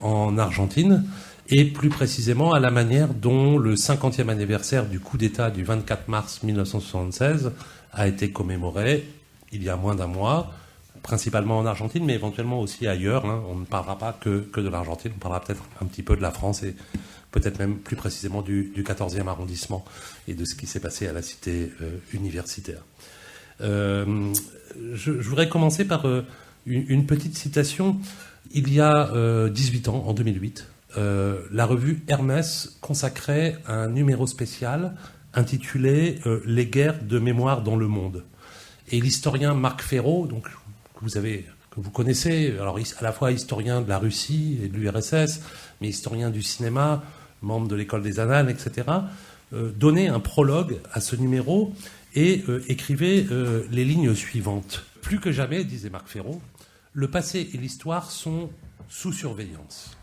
en Argentine, et plus précisément à la manière dont le 50e anniversaire du coup d'État du 24 mars 1976 a été commémoré il y a moins d'un mois, principalement en Argentine, mais éventuellement aussi ailleurs. On ne parlera pas que de l'Argentine, on parlera peut-être un petit peu de la France et peut-être même plus précisément du 14e arrondissement et de ce qui s'est passé à la cité universitaire. Je voudrais commencer par une petite citation. Il y a 18 ans, en 2008, la revue Hermès consacrait un numéro spécial intitulé « Les guerres de mémoire dans le monde ». Et l'historien Marc Ferro, donc, que vous connaissez, alors à la fois historien de la Russie et de l'URSS, mais historien du cinéma, membre de l'école des Annales, etc., donnait un prologue à ce numéro et écrivait les lignes suivantes. « Plus que jamais, disait Marc Ferro, le passé et l'histoire sont sous surveillance.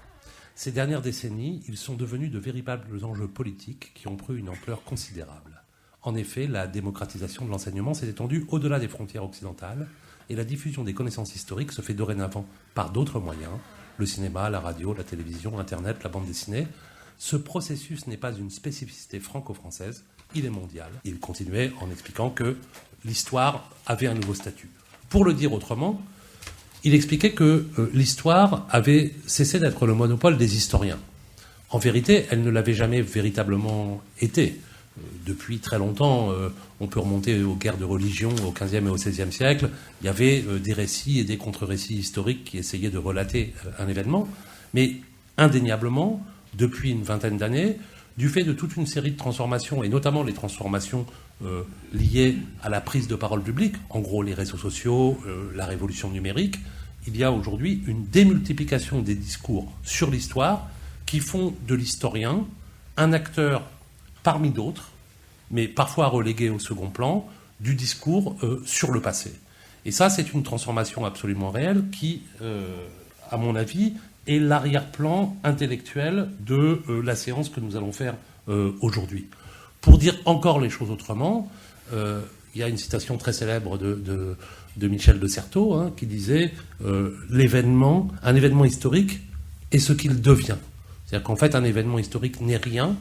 Ces dernières décennies, ils sont devenus de véritables enjeux politiques qui ont pris une ampleur considérable. En effet, la démocratisation de l'enseignement s'est étendue au-delà des frontières occidentales et la diffusion des connaissances historiques se fait dorénavant par d'autres moyens, le cinéma, la radio, la télévision, Internet, la bande dessinée. Ce processus n'est pas une spécificité franco-française, il est mondial. » Il continuait en expliquant que l'histoire avait un nouveau statut. Pour le dire autrement, il expliquait que l'histoire avait cessé d'être le monopole des historiens. En vérité, elle ne l'avait jamais véritablement été. Depuis très longtemps, on peut remonter aux guerres de religion au XVe et au XVIe siècle. Il y avait des récits et des contre-récits historiques qui essayaient de relater un événement. Mais indéniablement, depuis une vingtaine d'années, du fait de toute une série de transformations, et notamment les transformations liées à la prise de parole publique, en gros les réseaux sociaux, la révolution numérique, il y a aujourd'hui une démultiplication des discours sur l'histoire qui font de l'historien un acteur parmi d'autres, mais parfois relégué au second plan, du discours sur le passé. Et ça, c'est une transformation absolument réelle qui, à mon avis, est l'arrière-plan intellectuel de la séance que nous allons faire aujourd'hui. Pour dire encore les choses autrement, il y a une citation très célèbre de Michel de Certeau qui disait un événement historique est ce qu'il devient. C'est-à-dire qu'en fait, un événement historique n'est rien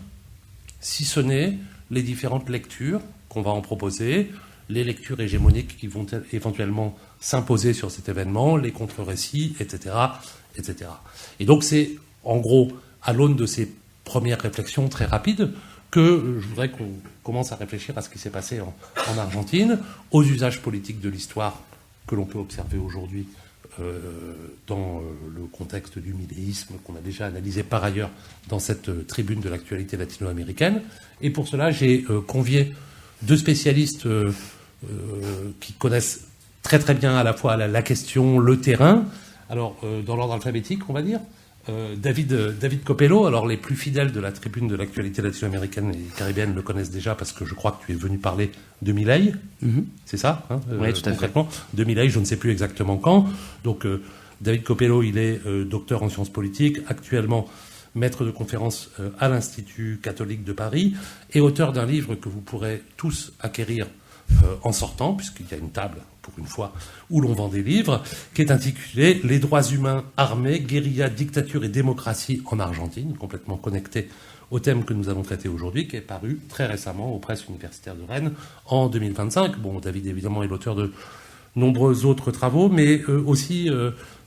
si ce n'est les différentes lectures qu'on va en proposer, les lectures hégémoniques qui vont éventuellement s'imposer sur cet événement, les contre-récits, etc., etc. Et donc c'est, en gros, à l'aune de ces premières réflexions très rapides, que je voudrais qu'on commence à réfléchir à ce qui s'est passé en Argentine, aux usages politiques de l'histoire que l'on peut observer aujourd'hui dans le contexte du milléisme qu'on a déjà analysé par ailleurs dans cette tribune de l'actualité latino-américaine. Et pour cela, j'ai convié deux spécialistes qui connaissent très très bien à la fois la question, le terrain. Alors, dans l'ordre alphabétique, on va dire, David Copello, alors les plus fidèles de la tribune de l'actualité latino-américaine et caribéenne le connaissent déjà parce que je crois que tu es venu parler de Milei, c'est ça oui, tout à concrètement, fait. De Milei, je ne sais plus exactement quand. Donc, David Copello, il est docteur en sciences politiques, actuellement maître de conférence à l'Institut catholique de Paris et auteur d'un livre que vous pourrez tous acquérir en sortant, puisqu'il y a une table, pour une fois, où l'on vend des livres, qui est intitulé « Les droits humains, armées, guérilla, dictature et démocratie en Argentine », complètement connecté au thème que nous allons traiter aujourd'hui, qui est paru très récemment aux presses universitaires de Rennes en 2025. Bon, David, évidemment, est l'auteur de nombreux autres travaux, mais aussi,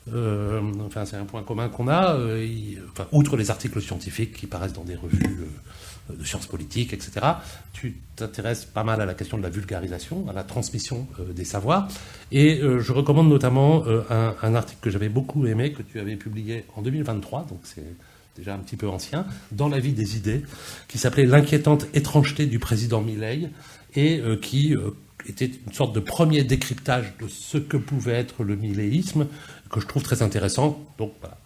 c'est un point commun qu'on a, outre les articles scientifiques qui paraissent dans des revues de sciences politiques, etc., tu t'intéresses pas mal à la question de la vulgarisation, à la transmission des savoirs. Et je recommande notamment un article que j'avais beaucoup aimé, que tu avais publié en 2023, donc c'est déjà un petit peu ancien, dans La vie des idées, qui s'appelait « L'inquiétante étrangeté du président Milei » et qui était une sorte de premier décryptage de ce que pouvait être le miléisme, que je trouve très intéressant. Donc voilà.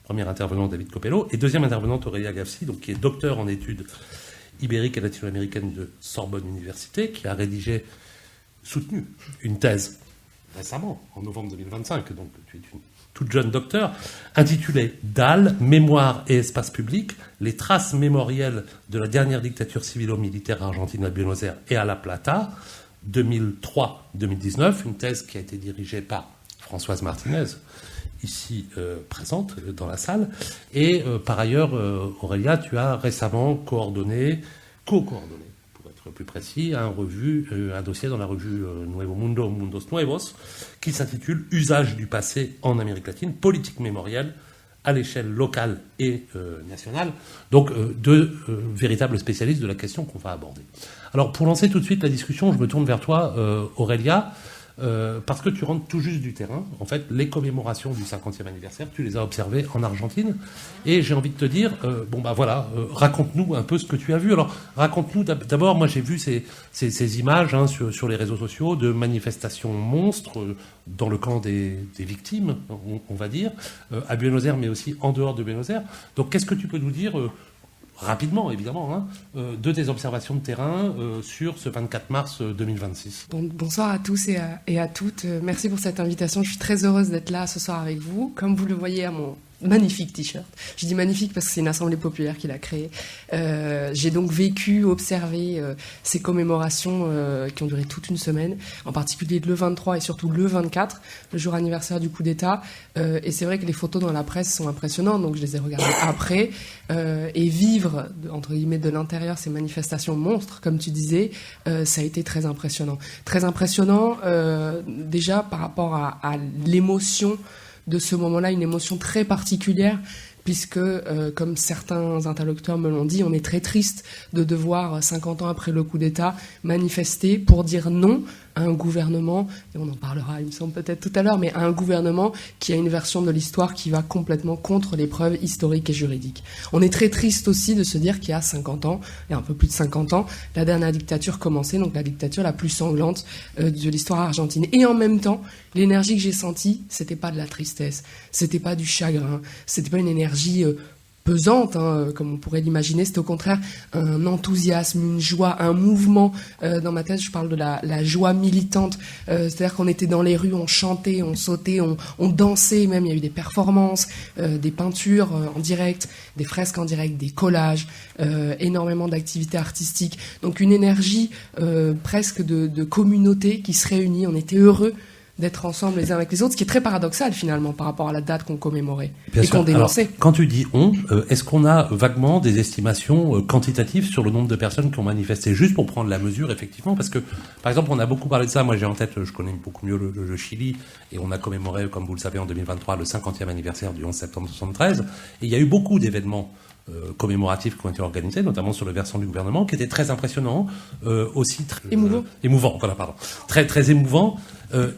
Premier intervenant, David Copello, et deuxième intervenante, Aurélia Gafsi, donc, qui est docteur en études ibériques et latino-américaines de Sorbonne Université, qui a soutenu une thèse récemment, en novembre 2025, donc tu es une toute jeune docteur, intitulée « Dalle, mémoire et espace public, les traces mémorielles de la dernière dictature civilo-militaire argentine à Buenos Aires et à La Plata, 2003-2019 », une thèse qui a été dirigée par Françoise Martinez, ici présente dans la salle. Et par ailleurs, Aurélia, tu as récemment co-coordonné, pour être plus précis, un dossier dans la revue Nuevo Mundo, Mundos Nuevos, qui s'intitule « Usage du passé en Amérique latine, politique mémorielle à l'échelle locale et nationale ». Donc deux véritables spécialistes de la question qu'on va aborder. Alors pour lancer tout de suite la discussion, je me tourne vers toi, Aurélia, parce que tu rentres tout juste du terrain. En fait, les commémorations du 50e anniversaire, tu les as observées en Argentine. Et j'ai envie de te dire, raconte-nous un peu ce que tu as vu. Alors, raconte-nous d'abord, moi j'ai vu ces images sur les réseaux sociaux de manifestations monstres dans le camp des victimes, on va dire, à Buenos Aires, mais aussi en dehors de Buenos Aires. Donc, qu'est-ce que tu peux nous dire rapidement, évidemment, de tes observations de terrain sur ce 24 mars 2026. Bonsoir à tous et à toutes. Merci pour cette invitation. Je suis très heureuse d'être là ce soir avec vous. Comme vous le voyez à mon magnifique t-shirt. Je dis magnifique parce que c'est une assemblée populaire qui l'a créé. J'ai donc vécu, observé ces commémorations qui ont duré toute une semaine, en particulier le 23 et surtout le 24, le jour anniversaire du coup d'État. Et c'est vrai que les photos dans la presse sont impressionnantes, donc je les ai regardées après. Et vivre, entre guillemets, de l'intérieur ces manifestations monstres, comme tu disais, ça a été très impressionnant. Très impressionnant déjà par rapport à l'émotion de ce moment-là, une émotion très particulière, puisque, comme certains interlocuteurs me l'ont dit, on est très triste de devoir, 50 ans après le coup d'État, manifester pour dire non à un gouvernement, et on en parlera, il me semble, peut-être tout à l'heure, mais à un gouvernement qui a une version de l'histoire qui va complètement contre les preuves historiques et juridiques. On est très triste aussi de se dire qu'il y a 50 ans, et un peu plus de 50 ans, la dernière dictature commençait, donc la dictature la plus sanglante de l'histoire argentine. Et en même temps, l'énergie que j'ai sentie, c'était pas de la tristesse, c'était pas du chagrin, c'était pas une énergie pesante, comme on pourrait l'imaginer, c'était au contraire un enthousiasme, une joie, un mouvement. Dans ma tête, je parle de la joie militante, c'est-à-dire qu'on était dans les rues, on chantait, on sautait, on dansait même, il y a eu des performances, des peintures en direct, des fresques en direct, des collages, énormément d'activités artistiques. Donc une énergie presque de communauté qui se réunit, on était heureux d'être ensemble les uns avec les autres, ce qui est très paradoxal finalement par rapport à la date qu'on commémorait et qu'on dénonçait. Alors, quand tu dis on, est-ce qu'on a vaguement des estimations quantitatives sur le nombre de personnes qui ont manifesté, juste pour prendre la mesure effectivement, parce que par exemple on a beaucoup parlé de ça, moi j'ai en tête, je connais beaucoup mieux le Chili, et on a commémoré, comme vous le savez, en 2023 le 50e anniversaire du 11 septembre 73, et il y a eu beaucoup d'événements commémoratifs qui ont été organisés, notamment sur le versant du gouvernement, qui étaient très impressionnants, aussi émouvants, voilà, pardon, très très émouvants,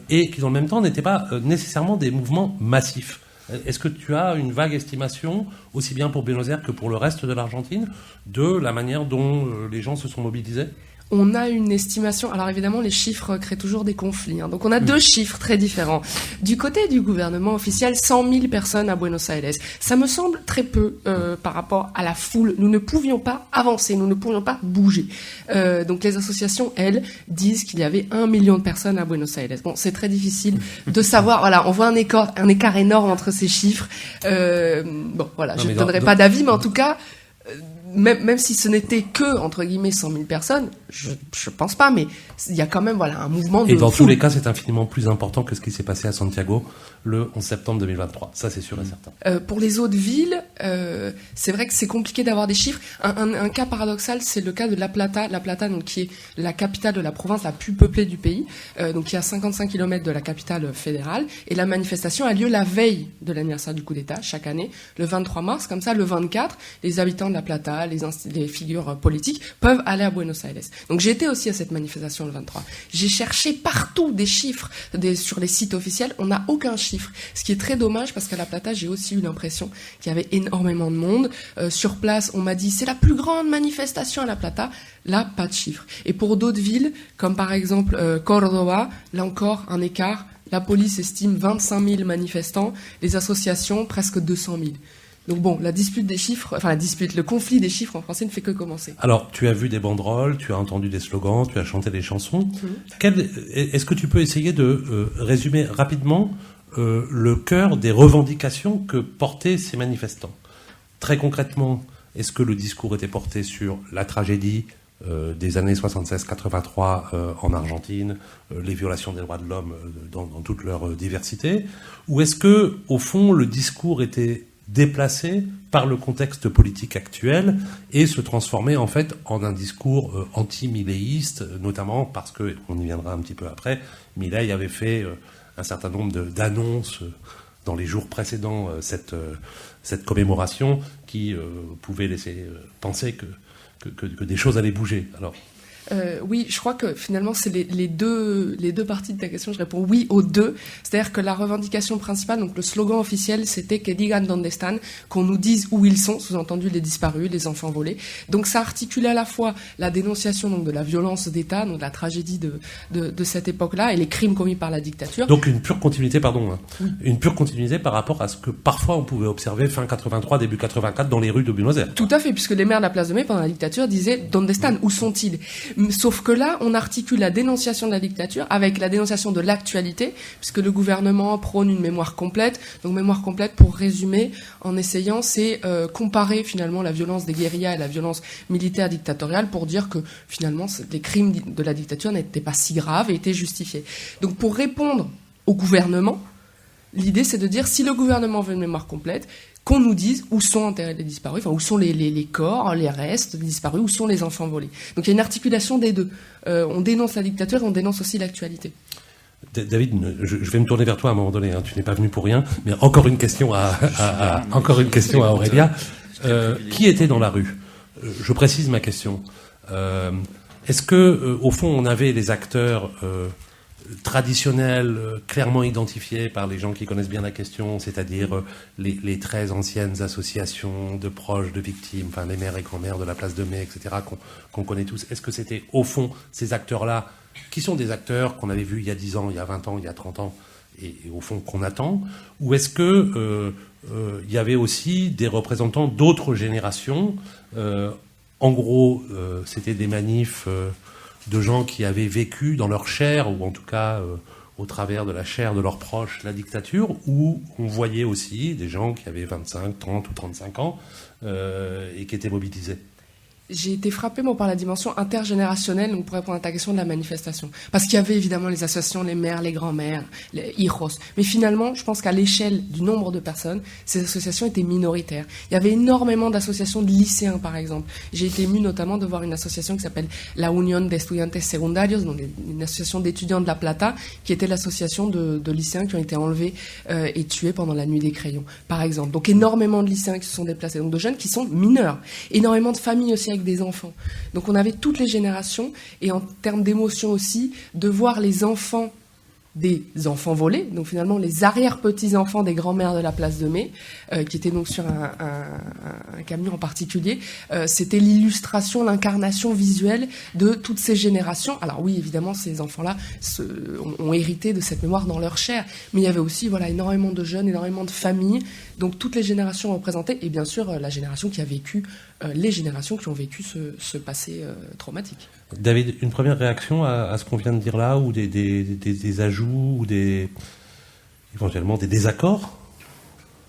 et qui dans le même temps n'étaient pas nécessairement des mouvements massifs. Est-ce que tu as une vague estimation, aussi bien pour Buenos Aires que pour le reste de l'Argentine, de la manière dont les gens se sont mobilisés ? On a une estimation. Alors évidemment, les chiffres créent toujours des conflits. Donc on a deux chiffres très différents. Du côté du gouvernement officiel, 100 000 personnes à Buenos Aires. Ça me semble très peu par rapport à la foule. Nous ne pouvions pas avancer, nous ne pouvions pas bouger. Donc les associations, elles, disent qu'il y avait 1 million de personnes à Buenos Aires. Bon, c'est très difficile de savoir. Voilà, on voit un écart énorme entre ces chiffres. Bon, voilà, je ne donnerai pas d'avis, mais en tout cas... Même si ce n'était que, entre guillemets, 100 000 personnes, je pense pas, mais il y a quand même, voilà, un mouvement de Et dans foule. tous les cas, c'est infiniment plus important que ce qui s'est passé à Santiago le 11 septembre 2023. Ça, c'est sûr et certain. Pour les autres villes, c'est vrai que c'est compliqué d'avoir des chiffres. Un cas paradoxal, c'est le cas de La Plata. La Plata, donc, qui est la capitale de la province la plus peuplée du pays, donc qui est à 55 km de la capitale fédérale. Et la manifestation a lieu la veille de l'anniversaire du coup d'État, chaque année, le 23 mars. Comme ça, le 24, les habitants de La Plata, les figures politiques peuvent aller à Buenos Aires. Donc j'ai été aussi à cette manifestation le 23. J'ai cherché partout des chiffres sur les sites officiels. On n'a aucun chiffre. Ce qui est très dommage parce qu'à La Plata, j'ai aussi eu l'impression qu'il y avait énormément de monde. Sur place, on m'a dit c'est la plus grande manifestation à La Plata. Là, pas de chiffres. Et pour d'autres villes, comme par exemple Córdoba, là encore, un écart. La police estime 25 000 manifestants. Les associations, presque 200 000. Donc bon, le conflit des chiffres en français ne fait que commencer. Alors, tu as vu des banderoles, tu as entendu des slogans, tu as chanté des chansons. Est-ce que tu peux essayer de résumer rapidement le cœur des revendications que portaient ces manifestants ? Très concrètement, est-ce que le discours était porté sur la tragédie des années 76-83 en Argentine, les violations des droits de l'homme dans toute leur diversité, ou est-ce que, au fond, le discours était déplacé par le contexte politique actuel et se transformait en fait en un discours anti-milléiste, notamment parce que, on y viendra un petit peu après, Milei avait fait un certain nombre d'annonces dans les jours précédents cette commémoration qui pouvait laisser penser que des choses allaient bouger. Alors, oui, je crois que finalement, c'est les deux parties de ta question. Je réponds oui aux deux. C'est-à-dire que la revendication principale, donc le slogan officiel, c'était que digan donde están, qu'on nous dise où ils sont, sous-entendu les disparus, les enfants volés. Donc ça articulait à la fois la dénonciation donc, de la violence d'État, donc de la tragédie de cette époque-là, et les crimes commis par la dictature. Donc une pure continuité, une pure continuité par rapport à ce que parfois on pouvait observer fin 83, début 84 dans les rues de Buenos Aires. Tout à fait, puisque les maires de la place de Mai, pendant la dictature, disaient « Donde están ? Où sont-ils » Sauf que là, on articule la dénonciation de la dictature avec la dénonciation de l'actualité, puisque le gouvernement prône une mémoire complète. Donc mémoire complète, pour résumer, en essayant, c'est comparer finalement la violence des guérillas et la violence militaire dictatoriale pour dire que finalement les crimes de la dictature n'étaient pas si graves et étaient justifiés. Donc pour répondre au gouvernement, l'idée c'est de dire si le gouvernement veut une mémoire complète, qu'on nous dise où sont enterrés les disparus, enfin où sont les corps, les restes des disparus, où sont les enfants volés. Donc il y a une articulation des deux. On dénonce la dictature et on dénonce aussi l'actualité. David, je vais me tourner vers toi à un moment donné. Tu n'es pas venu pour rien, mais encore une question à Aurélia. Qui était dans la rue ? Je précise ma question. Est-ce que, au fond, on avait les acteurs traditionnels, clairement identifiés par les gens qui connaissent bien la question, c'est-à-dire les très anciennes associations de proches de victimes, enfin les mères et grand-mères de la place de Mai, etc., qu'on connaît tous. Est-ce que c'était, au fond, ces acteurs-là, qui sont des acteurs qu'on avait vus il y a 10 ans, il y a 20 ans, il y a 30 ans, et au fond qu'on attend, ou est-ce que il y avait aussi des représentants d'autres générations en gros, c'était des manifs de gens qui avaient vécu dans leur chair, ou en tout cas au travers de la chair de leurs proches, la dictature, où on voyait aussi des gens qui avaient 25, 30 ou 35 ans et qui étaient mobilisés. J'ai été frappée, moi, par la dimension intergénérationnelle, donc pour répondre à ta question de la manifestation. Parce qu'il y avait évidemment les associations, les mères, les grands-mères, les hijos. Mais finalement, je pense qu'à l'échelle du nombre de personnes, ces associations étaient minoritaires. Il y avait énormément d'associations de lycéens, par exemple. J'ai été émue notamment de voir une association qui s'appelle la Unión de Estudiantes Secundarios, donc une association d'étudiants de La Plata, qui était l'association de lycéens qui ont été enlevés et tués pendant la nuit des crayons, par exemple. Donc énormément de lycéens qui se sont déplacés, donc de jeunes qui sont mineurs. Énormément de familles aussi avec des enfants. Donc on avait toutes les générations, et en termes d'émotion aussi, de voir les enfants des enfants volés, donc finalement les arrière-petits-enfants des grands-mères de la place de Mai, qui étaient donc sur un camion en particulier. C'était l'illustration, l'incarnation visuelle de toutes ces générations. Alors oui, évidemment, ces enfants-là ont hérité de cette mémoire dans leur chair, mais il y avait aussi énormément de jeunes, énormément de familles, donc toutes les générations représentées, et bien sûr la génération qui a vécu, les générations qui ont vécu ce passé traumatique. David, une première réaction à ce qu'on vient de dire là, ou des ajouts, ou éventuellement des désaccords ?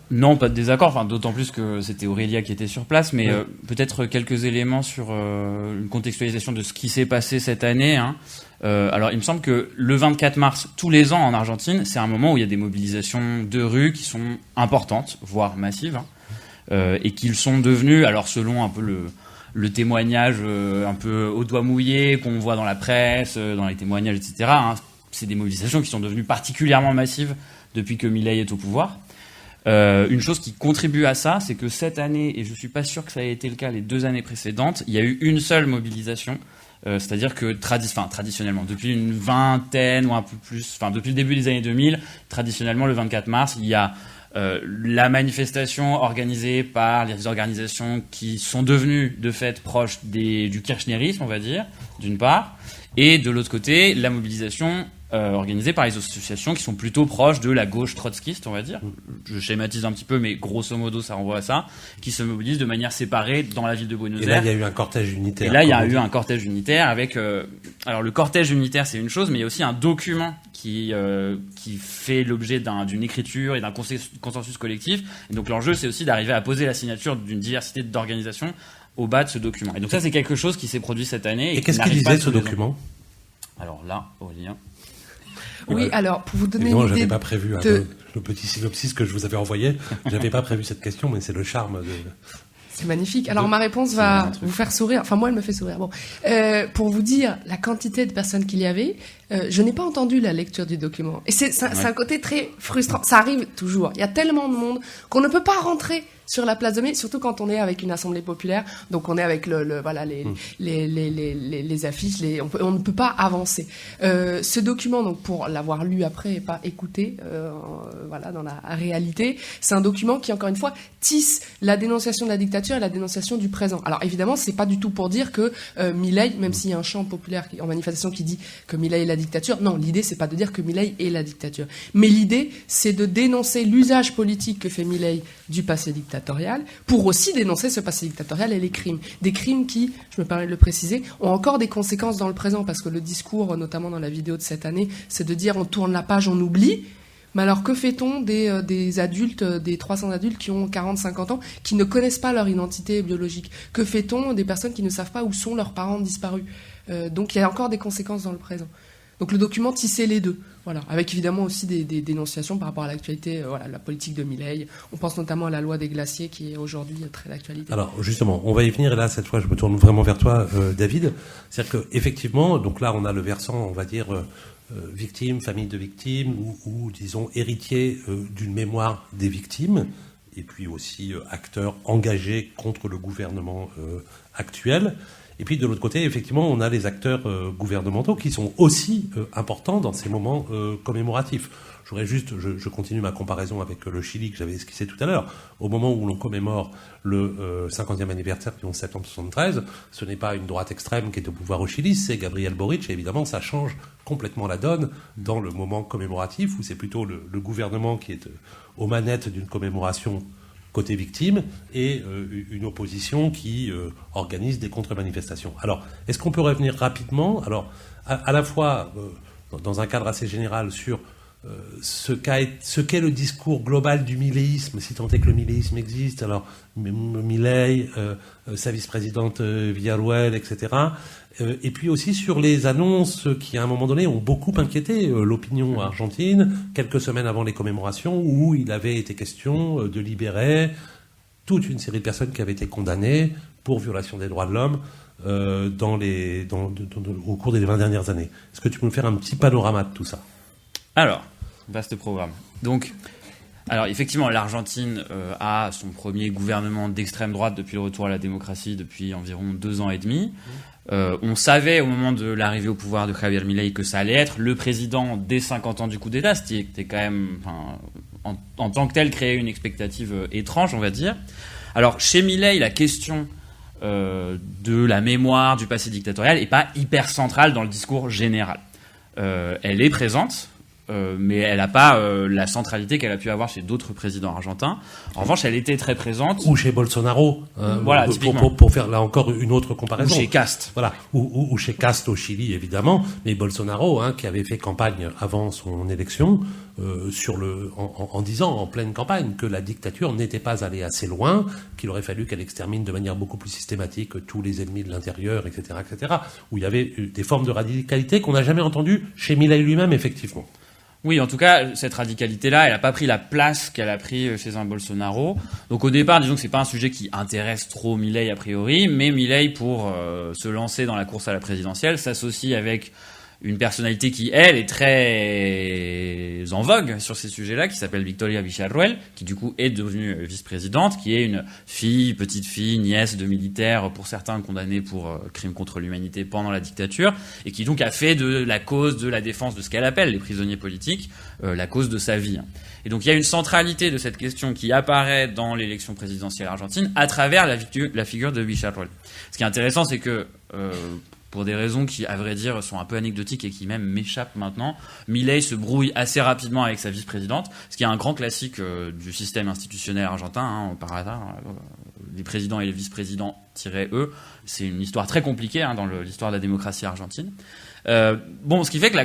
Non, pas de désaccord, enfin, d'autant plus que c'était Aurélia qui était sur place, mais oui. Peut-être quelques éléments sur une contextualisation de ce qui s'est passé cette année. Alors, il me semble que le 24 mars, tous les ans en Argentine, c'est un moment où il y a des mobilisations de rue qui sont importantes, voire massives, et qu'ils sont devenus, alors selon un peu le témoignage un peu au doigt mouillé qu'on voit dans la presse, dans les témoignages, etc., c'est des mobilisations qui sont devenues particulièrement massives depuis que Milei est au pouvoir. Une chose qui contribue à ça, c'est que cette année, et je suis pas sûr que ça ait été le cas les 2 années précédentes, il y a eu une seule mobilisation, c'est-à-dire que traditionnellement, depuis une vingtaine ou un peu plus, depuis le début des années 2000, traditionnellement le 24 mars, il y a la manifestation organisée par les organisations qui sont devenues de fait proches du kirchnerisme, on va dire, d'une part, et de l'autre côté, la mobilisation organisée par les associations qui sont plutôt proches de la gauche trotskiste, on va dire. Je schématise un petit peu, mais grosso modo, ça renvoie à ça, qui se mobilisent de manière séparée dans la ville de Buenos Aires. Et là, il y a eu un cortège unitaire. Et là, il y a eu un cortège unitaire avec... alors, le cortège unitaire, c'est une chose, mais il y a aussi un document qui fait l'objet d'une écriture et d'un consensus collectif. Et donc, l'enjeu, c'est aussi d'arriver à poser la signature d'une diversité d'organisations au bas de ce document. Et donc ça, c'est quelque chose qui s'est produit cette année. Et qu'est-ce qu'il disait ce document ? Alors là, Aurélien. Oui, alors, pour vous donner une idée... j'avais pas prévu le petit synopsis que je vous avais envoyé. J'avais pas prévu cette question, mais c'est le charme de... C'est magnifique. Alors ma réponse va vous faire sourire. Enfin moi elle me fait sourire. Bon, pour vous dire la quantité de personnes qu'il y avait, je n'ai pas entendu la lecture du document. Et c'est un côté très frustrant. Ça arrive toujours. Il y a tellement de monde qu'on ne peut pas rentrer sur la place de mai, surtout quand on est avec une assemblée populaire. Donc on est avec voilà les affiches. On ne peut pas avancer. Ce document, donc pour l'avoir lu après et pas écouté, voilà dans la réalité, c'est un document qui encore une fois tisse la dénonciation de la dictature et la dénonciation du présent. Alors évidemment, c'est pas du tout pour dire que Milei, même s'il y a un chant populaire en manifestation qui dit que Milei est la dictature, non, l'idée c'est pas de dire que Milei est la dictature, mais l'idée c'est de dénoncer l'usage politique que fait Milei du passé dictatorial, pour aussi dénoncer ce passé dictatorial et les crimes. Des crimes qui, je me permets de le préciser, ont encore des conséquences dans le présent, parce que le discours, notamment dans la vidéo de cette année, c'est de dire on tourne la page, on oublie. Mais alors, que fait-on des adultes, des 300 adultes qui ont 40-50 ans, qui ne connaissent pas leur identité biologique ? Que fait-on des personnes qui ne savent pas où sont leurs parents disparus ? Donc, il y a encore des conséquences dans le présent. Donc, le document tissait les deux. Voilà, avec évidemment aussi des dénonciations par rapport à l'actualité, voilà, la politique de Milei. On pense notamment à la loi des glaciers qui est aujourd'hui très d'actualité. Alors justement, on va y venir. Et là, cette fois, je me tourne vraiment vers toi, David. C'est-à-dire qu'effectivement, donc là, on a le versant, on va dire, victime, famille de victimes, ou disons, héritier d'une mémoire des victimes, et puis aussi acteur engagé contre le gouvernement actuel. Et puis de l'autre côté, effectivement, on a les acteurs gouvernementaux qui sont aussi importants dans ces moments commémoratifs. Je continue ma comparaison avec le Chili que j'avais esquissé tout à l'heure. Au moment où l'on commémore le 50e anniversaire du 11 septembre 1973, ce n'est pas une droite extrême qui est au pouvoir au Chili, c'est Gabriel Boric, et évidemment ça change complètement la donne dans le moment commémoratif, où c'est plutôt le gouvernement qui est aux manettes d'une commémoration côté victime, et une opposition qui organise des contre-manifestations. Alors, est-ce qu'on peut revenir rapidement, alors, à la fois dans un cadre assez général sur ce qu'est le discours global du miléisme, si tant est que le miléisme existe, alors Milei, sa vice-présidente Villarruel, etc., et puis aussi sur les annonces qui, à un moment donné, ont beaucoup inquiété l'opinion argentine, quelques semaines avant les commémorations, où il avait été question de libérer toute une série de personnes qui avaient été condamnées pour violation des droits de l'homme au cours des 20 dernières années. Est-ce que tu peux nous faire un petit panorama de tout ça ? Alors, vaste programme. Donc, alors effectivement, l'Argentine a son premier gouvernement d'extrême droite depuis le retour à la démocratie depuis environ 2 ans et demi. On savait au moment de l'arrivée au pouvoir de Javier Milei que ça allait être le président des 50 ans du coup d'État, ce qui était quand même, en tant que tel, créé une expectative étrange, on va dire. Alors, chez Milei, la question de la mémoire du passé dictatorial n'est pas hyper centrale dans le discours général. Elle est présente, mais elle n'a pas la centralité qu'elle a pu avoir chez d'autres présidents argentins. En revanche, elle était très présente. Ou chez Bolsonaro, voilà, pour faire là encore une autre comparaison. Ou chez Cast. Voilà, ou chez Cast au Chili, évidemment, mais Bolsonaro, qui avait fait campagne avant son élection, en disant en pleine campagne que la dictature n'était pas allée assez loin, qu'il aurait fallu qu'elle extermine de manière beaucoup plus systématique tous les ennemis de l'intérieur, etc., etc., où il y avait des formes de radicalité qu'on n'a jamais entendues chez Milei lui-même, effectivement. Oui, en tout cas, cette radicalité-là, elle n'a pas pris la place qu'elle a pris chez un Bolsonaro. Donc au départ, disons que c'est pas un sujet qui intéresse trop Milei a priori, mais Milei, pour se lancer dans la course à la présidentielle, s'associe avec une personnalité qui, elle, est très en vogue sur ces sujets-là, qui s'appelle Victoria Villarruel, qui du coup est devenue vice-présidente, qui est une petite fille, nièce de militaires, pour certains condamnés pour crimes contre l'humanité pendant la dictature, et qui donc a fait de la cause de la défense de ce qu'elle appelle les prisonniers politiques, la cause de sa vie. Et donc il y a une centralité de cette question qui apparaît dans l'élection présidentielle argentine à travers la figure de Villarruel. Ce qui est intéressant, c'est que pour des raisons qui, à vrai dire, sont un peu anecdotiques et qui même m'échappent maintenant, Milei se brouille assez rapidement avec sa vice-présidente, ce qui est un grand classique du système institutionnel argentin, par hasard. Les présidents et les vice-présidents, eux, c'est une histoire très compliquée dans l'histoire de la démocratie argentine. Bon, ce qui fait que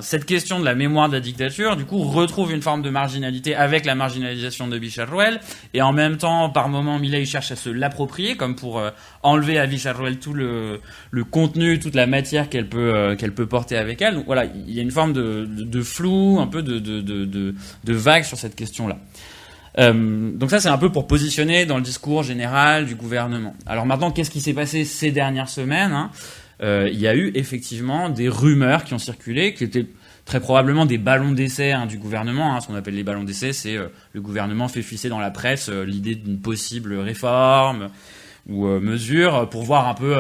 cette question de la mémoire de la dictature, du coup, retrouve une forme de marginalité avec la marginalisation de Villarroel, et en même temps, par moment, Milei cherche à se l'approprier, comme pour enlever à Villarroel tout le contenu, toute la matière qu'elle peut porter avec elle. Donc voilà, il y a une forme de flou, un peu de vague sur cette question-là. Donc ça, c'est un peu pour positionner dans le discours général du gouvernement. Alors maintenant, qu'est-ce qui s'est passé ces dernières semaines, hein? Il y a eu effectivement des rumeurs qui ont circulé, qui étaient très probablement des ballons d'essai du gouvernement. Hein. Ce qu'on appelle les ballons d'essai, c'est le gouvernement fait fuiter dans la presse l'idée d'une possible réforme ou mesure pour voir un peu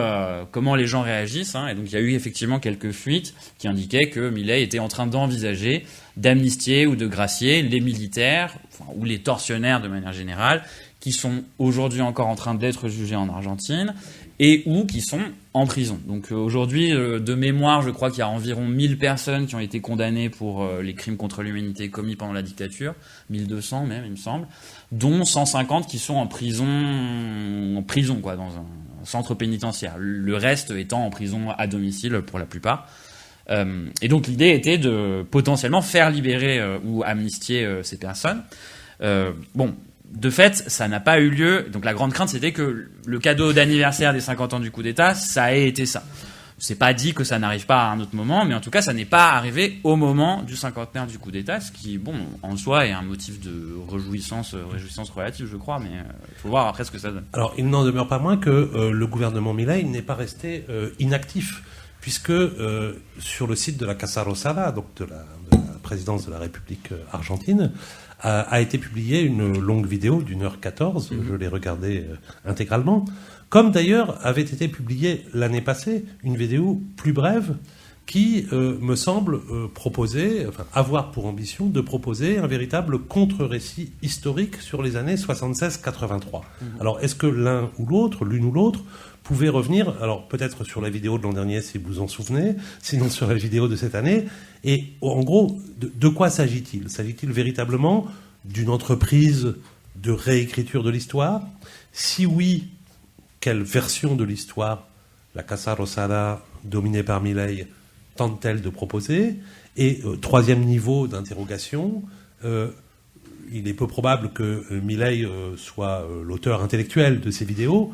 comment les gens réagissent. Hein. Et donc il y a eu effectivement quelques fuites qui indiquaient que Milei était en train d'envisager d'amnistier ou de gracier les militaires, ou les tortionnaires de manière générale, qui sont aujourd'hui encore en train d'être jugés en Argentine, et ou qui sont en prison. Donc aujourd'hui, de mémoire, je crois qu'il y a environ 1000 personnes qui ont été condamnées pour les crimes contre l'humanité commis pendant la dictature, 1200 même, il me semble, dont 150 qui sont en prison quoi, dans un centre pénitentiaire. Le reste étant en prison à domicile pour la plupart. Et donc l'idée était de potentiellement faire libérer ou amnistier ces personnes. Bon, de fait, ça n'a pas eu lieu. Donc la grande crainte, c'était que le cadeau d'anniversaire des 50 ans du coup d'État, ça ait été ça. C'est pas dit que ça n'arrive pas à un autre moment, mais en tout cas, ça n'est pas arrivé au moment du cinquantenaire du coup d'État, ce qui, bon, en soi, est un motif de réjouissance relative, je crois, mais il faut voir après ce que ça donne. Alors, il n'en demeure pas moins que le gouvernement Milei n'est pas resté inactif, puisque sur le site de la Casa Rosada, donc de la présidence de la République argentine, a été publiée une longue vidéo d'1h14, je l'ai regardée intégralement, comme d'ailleurs avait été publiée l'année passée une vidéo plus brève qui me semble avoir pour ambition de proposer un véritable contre-récit historique sur les années 76-83. Alors est-ce que l'une ou l'autre, pouvait revenir, alors peut-être sur la vidéo de l'an dernier si vous en souvenez, sinon sur la vidéo de cette année, et en gros, de quoi s'agit-il ? S'agit-il véritablement d'une entreprise de réécriture de l'histoire ? Si oui, quelle version de l'histoire la Casa Rosada, dominée par Milei, tente-t-elle de proposer ? Et troisième niveau d'interrogation, il est peu probable que Milei soit l'auteur intellectuel de ces vidéos.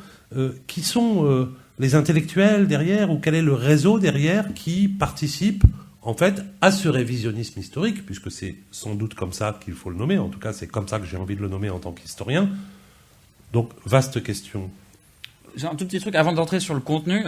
Qui sont les intellectuels derrière, ou quel est le réseau derrière qui participe en fait à ce révisionnisme historique, puisque c'est sans doute comme ça qu'il faut le nommer, en tout cas c'est comme ça que j'ai envie de le nommer en tant qu'historien. Donc vaste question. J'ai un tout petit truc avant d'entrer sur le contenu,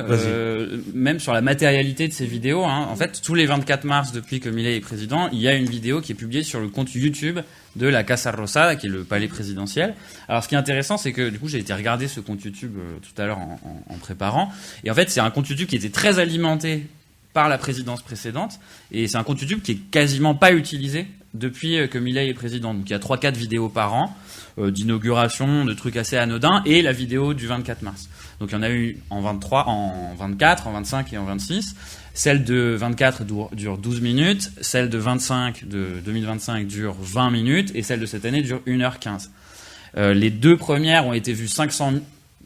même sur la matérialité de ces vidéos. Hein. En fait, tous les 24 mars, depuis que Milei est président, il y a une vidéo qui est publiée sur le compte YouTube de la Casa Rosada, qui est le palais présidentiel. Alors, ce qui est intéressant, c'est que du coup, j'ai été regarder ce compte YouTube tout à l'heure en préparant. Et en fait, c'est un compte YouTube qui était très alimenté par la présidence précédente. Et c'est un compte YouTube qui est quasiment pas utilisé depuis que Milei est président. Donc, il y a 3-4 vidéos par an d'inauguration, de trucs assez anodins, et la vidéo du 24 mars. Donc il y en a eu en 23, en 24, en 25 et en 26. Celle de 24 dure 12 minutes, celle de 25 de 2025 dure 20 minutes, et celle de cette année dure 1h15. Les deux premières ont été vues 500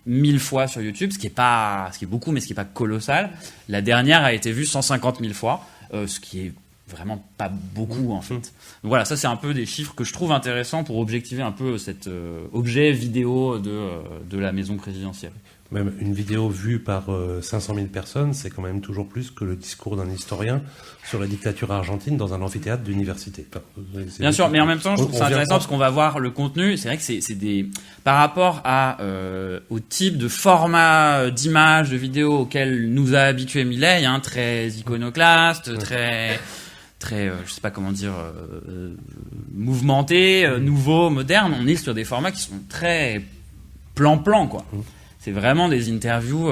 000 fois sur YouTube, ce qui est beaucoup, mais ce qui est pas colossal. La dernière a été vue 150 000 fois, ce qui est vraiment pas beaucoup en fait. Donc voilà, ça c'est un peu des chiffres que je trouve intéressants pour objectiver un peu cet objet vidéo de la maison présidentielle. Même une vidéo vue par 500 000 personnes, c'est quand même toujours plus que le discours d'un historien sur la dictature argentine dans un amphithéâtre d'université. Enfin, bien sûr, mais en même temps, je trouve ça intéressant parce qu'on va voir le contenu. C'est vrai que c'est des par rapport au type de format d'image, de vidéo auquel nous a habitué Milei, hein, très iconoclaste, très je sais pas comment dire, mouvementé, nouveau, moderne. On est sur des formats qui sont très plan-plan, quoi. C'est vraiment des interviews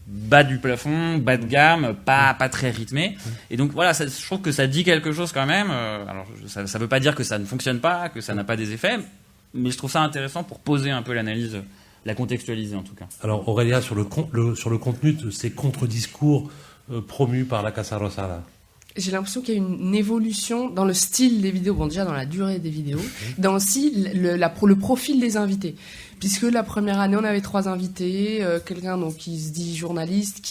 bas du plafond, bas de gamme, pas très rythmées. Et donc voilà, je trouve que ça dit quelque chose quand même. Alors ça veut pas dire que ça ne fonctionne pas, que ça n'a pas des effets, mais je trouve ça intéressant pour poser un peu l'analyse, la contextualiser en tout cas. Alors Aurélia, sur le contenu de ces contre-discours promus par la Casa Rosada. J'ai l'impression qu'il y a une évolution dans le style des vidéos, bon déjà dans la durée des vidéos, dans aussi le profil des invités. puisque la première année, on avait 3 invités, quelqu'un donc qui se dit journaliste,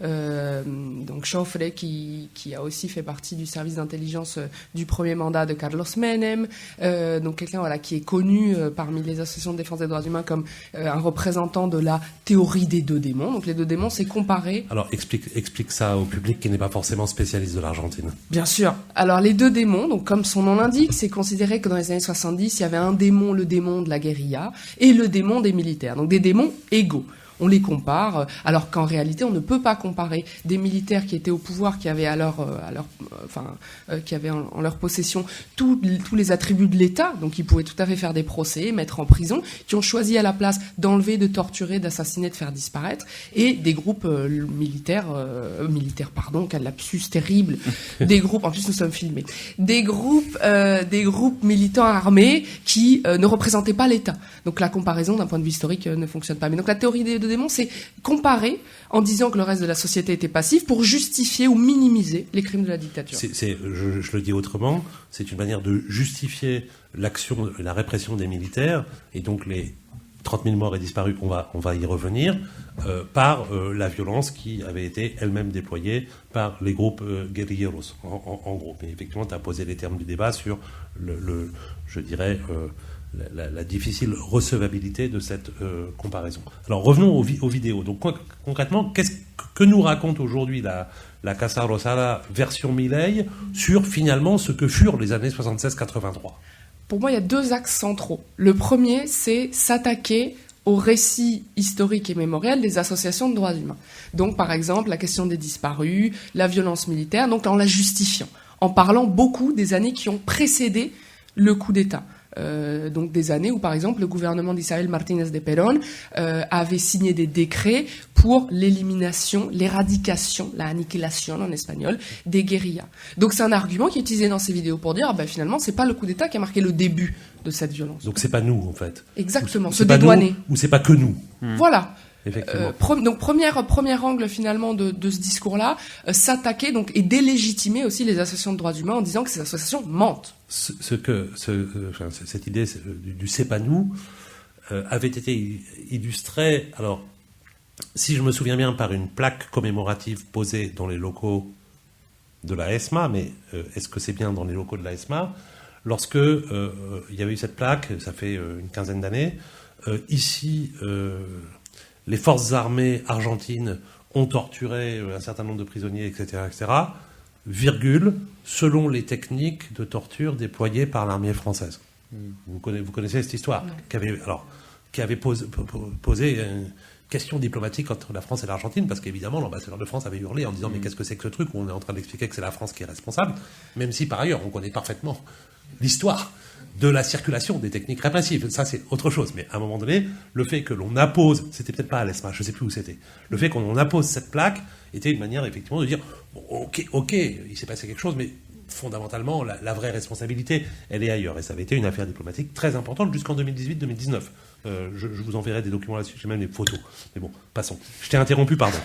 donc Chofre, qui a aussi fait partie du service d'intelligence du premier mandat de Carlos Menem, donc quelqu'un qui est connu parmi les associations de défense des droits humains comme un représentant de la théorie des 2 démons. Donc les 2 démons, c'est comparer. Alors explique ça au public qui n'est pas forcément spécialiste de l'Argentine. Bien sûr. Alors les 2 démons, donc comme son nom l'indique, c'est considéré que dans les années 70, il y avait un démon, le démon de la guérilla, et le démon des militaires. Donc des démons égaux. On les compare, alors qu'en réalité, on ne peut pas comparer des militaires qui étaient au pouvoir, qui avaient qui avaient en leur possession tous les attributs de l'État, donc ils pouvaient tout à fait faire des procès, mettre en prison, qui ont choisi à la place d'enlever, de torturer, d'assassiner, de faire disparaître, et des groupes militaires, quel lapsus terrible, des groupes, en plus nous sommes filmés, des groupes militants armés qui ne représentaient pas l'État. Donc la comparaison d'un point de vue historique ne fonctionne pas. Mais donc la théorie des 2 démons, c'est comparer en disant que le reste de la société était passif pour justifier ou minimiser les crimes de la dictature. Je le dis autrement, c'est une manière de justifier l'action, la répression des militaires, et donc les 30 000 morts et disparus, on va y revenir, par la violence qui avait été elle-même déployée par les groupes guerrilleros, en gros. Mais effectivement, tu as posé les termes du débat sur la difficile recevabilité de cette comparaison. Alors revenons aux vidéos. Donc concrètement, que nous raconte aujourd'hui la Casa Rosada version Milei sur finalement ce que furent les années 76-83 ? Pour moi, il y a 2 axes centraux. Le premier, c'est s'attaquer au récit historique et mémoriel des associations de droits humains. Donc par exemple, la question des disparus, la violence militaire, donc en la justifiant, en parlant beaucoup des années qui ont précédé le coup d'État. Donc des années où, par exemple, le gouvernement d'Isabel Martínez de Perón avait signé des décrets pour l'élimination, l'éradication, la aniquilation en espagnol, des guérillas. Donc c'est un argument qui est utilisé dans ces vidéos pour dire finalement, c'est pas le coup d'État qui a marqué le début de cette violence. Donc c'est pas nous, en fait. Exactement, se dédouaner. Ou c'est pas que nous. Voilà. Donc premier angle finalement de ce discours-là, s'attaquer donc et délégitimer aussi les associations de droits humains en disant que ces associations mentent. Cette idée du c'est pas nous avait été illustrée, alors si je me souviens bien, par une plaque commémorative posée dans les locaux de la ESMA, mais est-ce que c'est bien dans les locaux de la ESMA, lorsque il y avait eu cette plaque, ça fait une quinzaine d'années, ici les forces armées argentines ont torturé un certain nombre de prisonniers, etc., virgule, selon les techniques de torture déployées par l'armée française. Vous connaissez cette histoire, qui avait posé une question diplomatique entre la France et l'Argentine, parce qu'évidemment, l'ambassadeur de France avait hurlé en disant mais qu'est-ce que c'est que ce truc où on est en train d'expliquer que c'est la France qui est responsable, même si par ailleurs on connaît parfaitement l'histoire de la circulation des techniques répressives. Ça, c'est autre chose. Mais à un moment donné, le fait que l'on appose, c'était peut-être pas à l'ESMA, je ne sais plus où c'était, le fait qu'on appose cette plaque était une manière effectivement de dire bon, ok, il s'est passé quelque chose, mais fondamentalement, la vraie responsabilité, elle est ailleurs. Et ça avait été une affaire diplomatique très importante jusqu'en 2018-2019. Je vous enverrai des documents là-dessus, j'ai même des photos. Mais bon, passons. Je t'ai interrompu, pardon.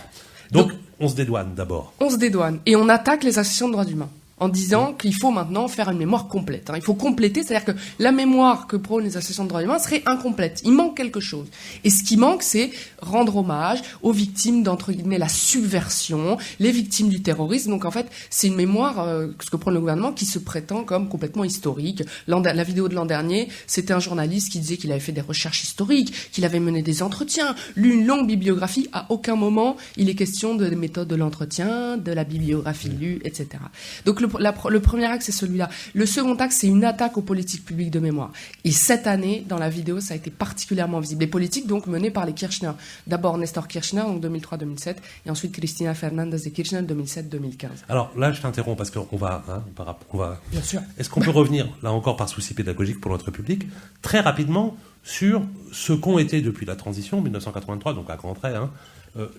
Donc, on se dédouane d'abord. On se dédouane. Et on attaque les associations de droits humains en disant qu'il faut maintenant faire une mémoire complète. Il faut compléter, c'est-à-dire que la mémoire que prônent les associations de droits humains serait incomplète. Il manque quelque chose. Et ce qui manque, c'est rendre hommage aux victimes d'entre guillemets la subversion, les victimes du terrorisme. Donc en fait, c'est une mémoire, ce que prône le gouvernement, qui se prétend comme complètement historique. La vidéo de l'an dernier, c'était un journaliste qui disait qu'il avait fait des recherches historiques, qu'il avait mené des entretiens, lu une longue bibliographie. À aucun moment, il est question de méthode de l'entretien, de la bibliographie lue, etc. Donc le premier axe, c'est celui-là. Le second axe, c'est une attaque aux politiques publiques de mémoire. Et cette année, dans la vidéo, ça a été particulièrement visible. Les politiques, donc, menées par les Kirchner. D'abord Néstor Kirchner, donc 2003-2007, et ensuite Cristina Fernández de Kirchner, 2007-2015. Alors là, je t'interromps parce qu'on va... Bien sûr. Est-ce qu'on peut revenir, là encore par souci pédagogique pour notre public, très rapidement sur ce qu'ont été depuis la transition, 1983, donc à grands traits,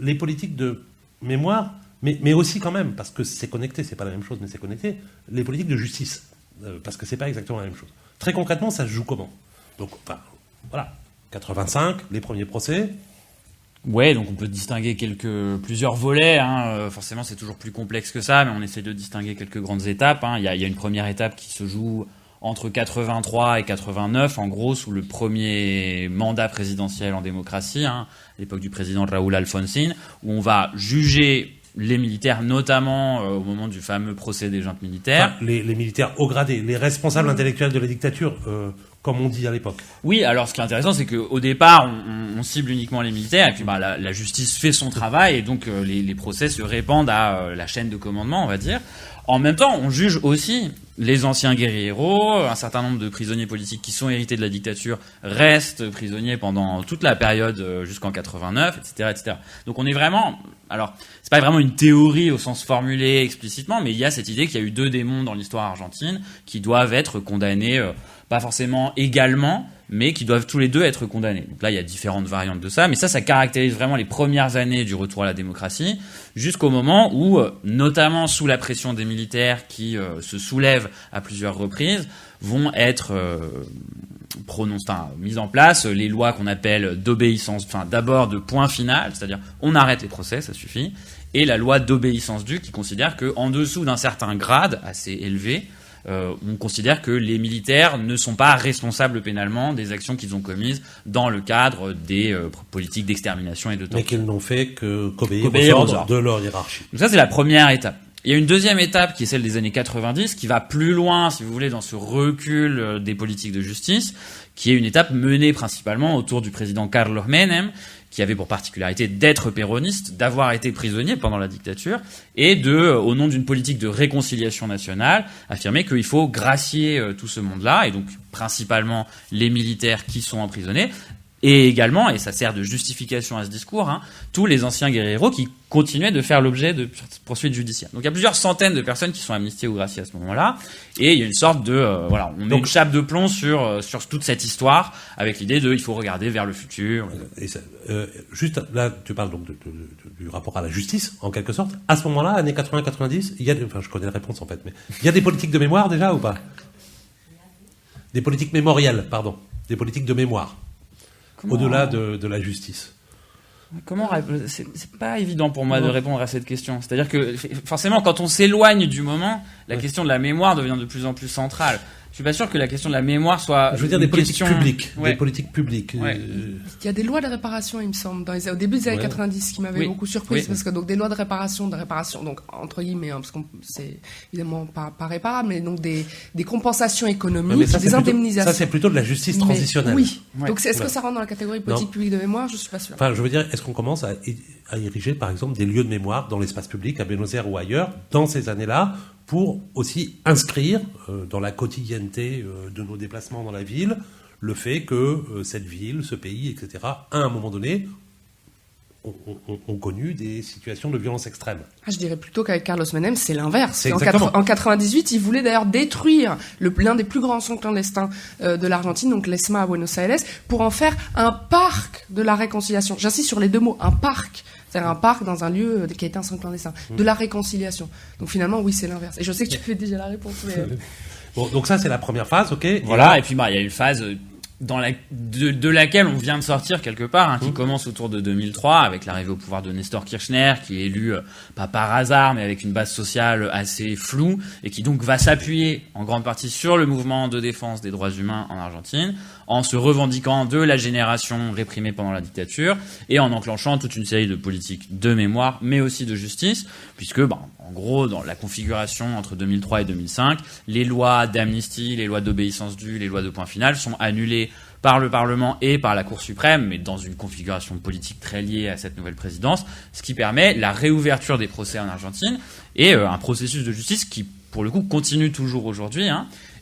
les politiques de mémoire, mais aussi quand même, parce que c'est connecté, c'est pas la même chose, mais c'est connecté, les politiques de justice, parce que c'est pas exactement la même chose. Très concrètement, ça se joue comment ? Donc, voilà, 85, les premiers procès. Ouais, donc on peut distinguer plusieurs volets. Forcément, c'est toujours plus complexe que ça, mais on essaie de distinguer quelques grandes étapes. Il y a une première étape qui se joue entre 83 et 89, en gros, sous le premier mandat présidentiel en démocratie, à l'époque du président Raúl Alfonsín, où on va juger les militaires, notamment au moment du fameux procès des juntes militaires. Enfin, les militaires haut gradés, les responsables intellectuels de la dictature, comme on dit à l'époque. Oui, alors ce qui est intéressant, c'est qu'au départ, on cible uniquement les militaires, et puis la justice fait son travail, et donc les procès se répandent à la chaîne de commandement, on va dire. En même temps, on juge aussi les anciens guerrieros, un certain nombre de prisonniers politiques qui sont hérités de la dictature restent prisonniers pendant toute la période jusqu'en 89, etc., etc. Donc on est vraiment... Alors, c'est pas vraiment une théorie au sens formulé explicitement, mais il y a cette idée qu'il y a eu deux démons dans l'histoire argentine qui doivent être condamnés, pas forcément également, mais qui doivent tous les deux être condamnés. Donc là, il y a différentes variantes de ça, mais ça caractérise vraiment les premières années du retour à la démocratie, jusqu'au moment où, notamment sous la pression des militaires qui se soulèvent à plusieurs reprises, vont être mises en place les lois qu'on appelle d'obéissance, d'abord de point final, c'est-à-dire on arrête les procès, ça suffit, et la loi d'obéissance due qui considère qu'en dessous d'un certain grade assez élevé, on considère que les militaires ne sont pas responsables pénalement des actions qu'ils ont commises dans le cadre des politiques d'extermination et de torture. Mais qu'ils n'ont fait qu'obéir aux ordres de leur hiérarchie. Donc ça, c'est la première étape. Il y a une deuxième étape qui est celle des années 90, qui va plus loin, si vous voulez, dans ce recul des politiques de justice, qui est une étape menée principalement autour du président Carlos Menem, qui avait pour particularité d'être péroniste, d'avoir été prisonnier pendant la dictature, et au nom d'une politique de réconciliation nationale, affirmer qu'il faut gracier tout ce monde-là, et donc principalement les militaires qui sont emprisonnés, et également, et ça sert de justification à ce discours, tous les anciens guerrieros qui continuaient de faire l'objet de poursuites judiciaires. Donc il y a plusieurs centaines de personnes qui sont amnistiées ou graciées à ce moment-là, et il y a une sorte de... on met une chape de plomb sur toute cette histoire, avec l'idée il faut regarder vers le futur. Et ça, juste là, tu parles donc du rapport à la justice, en quelque sorte. À ce moment-là, années 80-90, je connais la réponse en fait, mais il y a des politiques de mémoire déjà ou pas? Des politiques mémorielles, pardon. Des politiques de mémoire. Au-delà de la justice. C'est pas évident pour moi de répondre à cette question. C'est-à-dire que forcément, quand on s'éloigne du moment, la question de la mémoire devient de plus en plus centrale. Je suis pas sûr que la question de la mémoire soit. Je veux dire des politiques publiques. Ouais. Des politiques publiques. Ouais. Il y a des lois de réparation, il me semble, au début des années 90, qui m'avaient beaucoup surprise, parce que donc des lois de réparation, donc entre guillemets, parce que c'est évidemment pas réparable, mais donc des compensations économiques, des indemnisations. Ça, c'est plutôt de la justice transitionnelle. Oui. Donc est-ce que ça rentre dans la catégorie politique publique de mémoire? Je suis pas sûr. Enfin, je veux dire, est-ce qu'on commence à ériger, par exemple, des lieux de mémoire dans l'espace public, à Buenos Aires ou ailleurs, dans ces années-là, pour aussi inscrire dans la quotidienneté de nos déplacements dans la ville le fait que cette ville, ce pays, etc., à un moment donné, ont connu des situations de violence extrême. Je dirais plutôt qu'avec Carlos Menem, c'est l'inverse. En 98, il voulait d'ailleurs détruire l'un des plus grands centres clandestins de l'Argentine, donc l'ESMA à Buenos Aires, pour en faire un parc de la réconciliation. J'insiste sur les deux mots, un parc. C'est-à-dire un parc dans un lieu qui a été un centre clandestin. De la réconciliation. Donc finalement, oui, c'est l'inverse. Et je sais que tu fais déjà la réponse. Mais... Bon, donc ça, c'est la première phase, ok. Voilà, et puis il y a une phase de laquelle on vient de sortir quelque part, qui commence autour de 2003 avec l'arrivée au pouvoir de Néstor Kirchner, qui est élu pas par hasard mais avec une base sociale assez floue et qui donc va s'appuyer en grande partie sur le mouvement de défense des droits humains en Argentine, en se revendiquant de la génération réprimée pendant la dictature et en enclenchant toute une série de politiques de mémoire mais aussi de justice, puisque en gros dans la configuration entre 2003 et 2005, les lois d'amnistie, les lois d'obéissance due, les lois de point final sont annulées par le Parlement et par la Cour suprême, mais dans une configuration politique très liée à cette nouvelle présidence, ce qui permet la réouverture des procès en Argentine et un processus de justice qui, pour le coup, continue toujours aujourd'hui,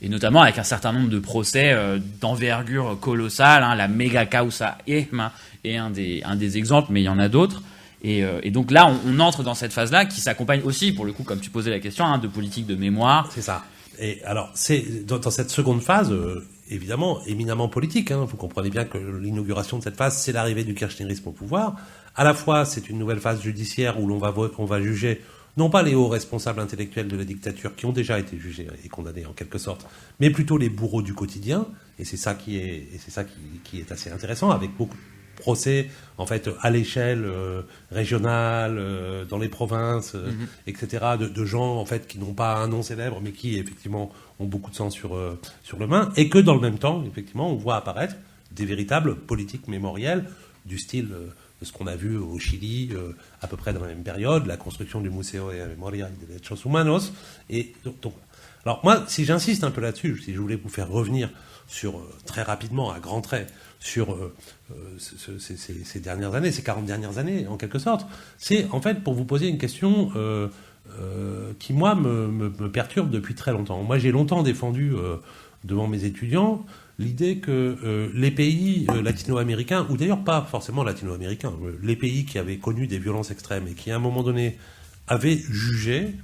et notamment avec un certain nombre de procès d'envergure colossale, la méga causa Ehma est un des exemples, mais il y en a d'autres. Et donc là, on entre dans cette phase-là qui s'accompagne aussi, pour le coup, comme tu posais la question, de politique de mémoire. C'est ça. Et alors, c'est dans cette seconde phase, évidemment, éminemment politique. Vous comprenez bien que l'inauguration de cette phase, c'est l'arrivée du kirchnerisme au pouvoir. À la fois, c'est une nouvelle phase judiciaire où on va juger non pas les hauts responsables intellectuels de la dictature qui ont déjà été jugés et condamnés en quelque sorte, mais plutôt les bourreaux du quotidien. Et c'est ça qui est assez intéressant, avec beaucoup de procès en fait à l'échelle régionale, dans les provinces, etc. de gens en fait qui n'ont pas un nom célèbre, mais qui effectivement ont beaucoup de sang sur le main, et que dans le même temps, effectivement, on voit apparaître des véritables politiques mémorielles du style de ce qu'on a vu au Chili à peu près dans la même période, la construction du Museo de la Memoria y de Derechos Humanos. Et donc, alors moi, si j'insiste un peu là-dessus, si je voulais vous faire revenir sur très rapidement, à grands traits, sur ces dernières années, ces 40 dernières années, en quelque sorte, c'est en fait pour vous poser une question qui, moi, me perturbe depuis très longtemps. Moi, j'ai longtemps défendu devant mes étudiants l'idée que les pays latino-américains, ou d'ailleurs pas forcément latino-américains, les pays qui avaient connu des violences extrêmes et qui, à un moment donné, avaient jugé,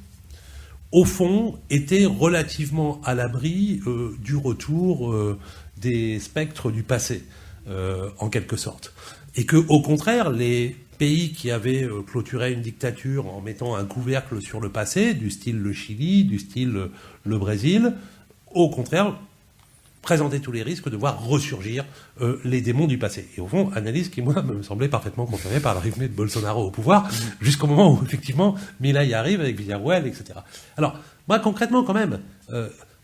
au fond, étaient relativement à l'abri du retour des spectres du passé, en quelque sorte. Et que, au contraire, les pays qui avaient clôturé une dictature en mettant un couvercle sur le passé, du style le Chili, du style le Brésil, au contraire, présentaient tous les risques de voir ressurgir les démons du passé. Et au fond, analyse qui, moi, me semblait parfaitement confirmée par l'arrivée de Bolsonaro au pouvoir, jusqu'au moment où, effectivement, Milei arrive avec Villarruel, etc. Alors, moi, concrètement, quand même,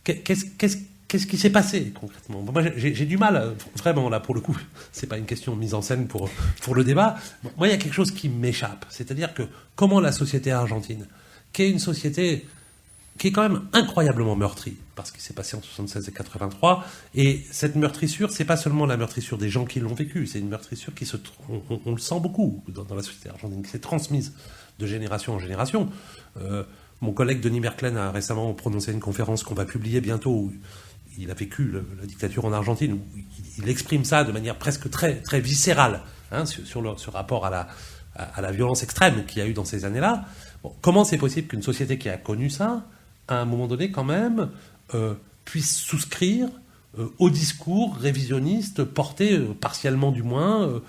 qu'est-ce qui s'est passé, concrètement? Moi, j'ai du mal, vraiment, là, pour le coup, c'est pas une question de mise en scène pour le débat. Bon, moi, il y a quelque chose qui m'échappe. C'est-à-dire que, comment la société argentine, qui est une société qui est quand même incroyablement meurtrie, parce qu'il s'est passé en 76 et 83, et cette meurtrissure, c'est pas seulement la meurtrissure des gens qui l'ont vécu, c'est une meurtrissure qui on le sent beaucoup dans la société argentine, qui s'est transmise de génération en génération. Mon collègue Denis Merklen a récemment prononcé une conférence qu'on va publier bientôt, où il a vécu la dictature en Argentine, où il exprime ça de manière presque très, très viscérale, hein, sur rapport à la violence extrême qu'il y a eu dans ces années-là. Bon, comment c'est possible qu'une société qui a connu ça, à un moment donné, quand même, puisse souscrire au discours révisionniste porté, partiellement du moins,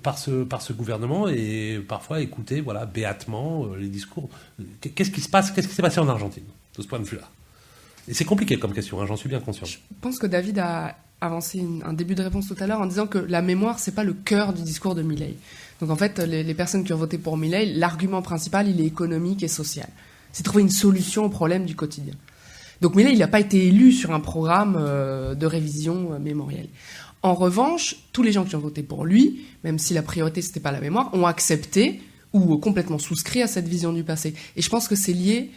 par ce gouvernement, et parfois écouter, voilà, béatement les discours. Qu'est-ce qui se passe? Qu'est-ce qui s'est passé en Argentine, de ce point de vue-là? Et c'est compliqué comme question, hein, j'en suis bien conscient. Je pense que David a avancé un début de réponse tout à l'heure en disant que la mémoire, c'est pas le cœur du discours de Milei. Donc en fait, les personnes qui ont voté pour Milei, l'argument principal, il est économique et social. C'est trouver une solution au problème du quotidien. Donc Milei, il n'a pas été élu sur un programme de révision mémorielle. En revanche, tous les gens qui ont voté pour lui, même si la priorité c'était pas la mémoire, ont accepté ou complètement souscrit à cette vision du passé. Et je pense que c'est lié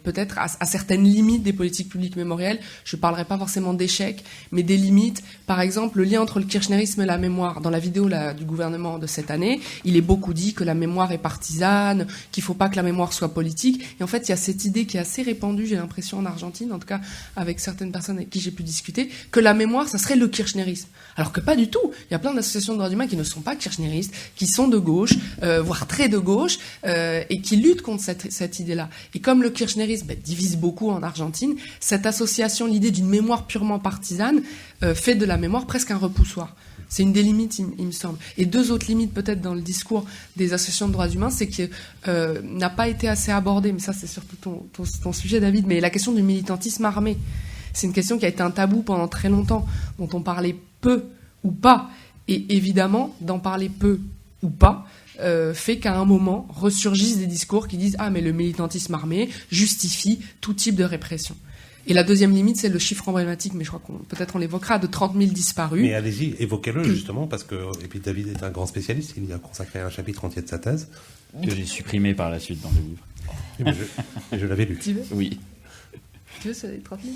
peut-être à certaines limites des politiques publiques mémorielles. Je ne parlerai pas forcément d'échecs, mais des limites. Par exemple, le lien entre le kirchnerisme et la mémoire. Dans la vidéo du gouvernement de cette année, il est beaucoup dit que la mémoire est partisane, qu'il ne faut pas que la mémoire soit politique. Et en fait, il y a cette idée qui est assez répandue, j'ai l'impression, en Argentine, en tout cas avec certaines personnes avec qui j'ai pu discuter, que la mémoire, ça serait le kirchnerisme. Alors que pas du tout. Il y a plein d'associations de droits humains qui ne sont pas kirchneristes, qui sont de gauche, voire très de gauche, et qui luttent contre cette idée-là. Et comme le kirchnerisme divise beaucoup en Argentine, cette association, l'idée d'une mémoire purement partisane, fait de la mémoire presque un repoussoir. C'est une des limites, il me semble. Et deux autres limites peut-être dans le discours des associations de droits humains, c'est que n'a pas été assez abordé, mais ça c'est surtout ton sujet, David, mais la question du militantisme armé. C'est une question qui a été un tabou pendant très longtemps, dont on parlait peu ou pas. Et évidemment, d'en parler peu ou pas, fait qu'à un moment ressurgissent des discours qui disent « Ah, mais le militantisme armé justifie tout type de répression ». Et la deuxième limite, c'est le chiffre emblématique, mais je crois qu'on l'évoquera, de 30 000 disparus. Mais allez-y, évoquez-le justement, parce que, et puis David est un grand spécialiste, il y a consacré un chapitre entier de sa thèse. Que j'ai supprimé par la suite dans le livre. Oui, mais je l'avais lu. Tu veux ? Oui. Tu veux, c'est 30 000 ?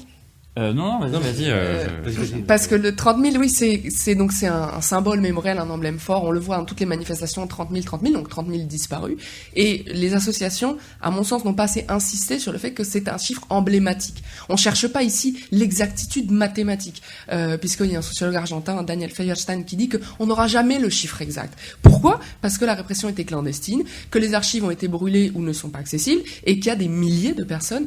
Non, vas-y. Vas-y. Parce que le 30 000, oui, c'est un symbole mémoriel, un emblème fort. On le voit dans toutes les manifestations, 30 000, donc 30 000 disparus. Et les associations, à mon sens, n'ont pas assez insisté sur le fait que c'est un chiffre emblématique. On cherche pas ici l'exactitude mathématique, puisqu'il y a un sociologue argentin, Daniel Feuerstein, qui dit qu'on n'aura jamais le chiffre exact. Pourquoi ? Parce que la répression était clandestine, que les archives ont été brûlées ou ne sont pas accessibles, et qu'il y a des milliers de personnes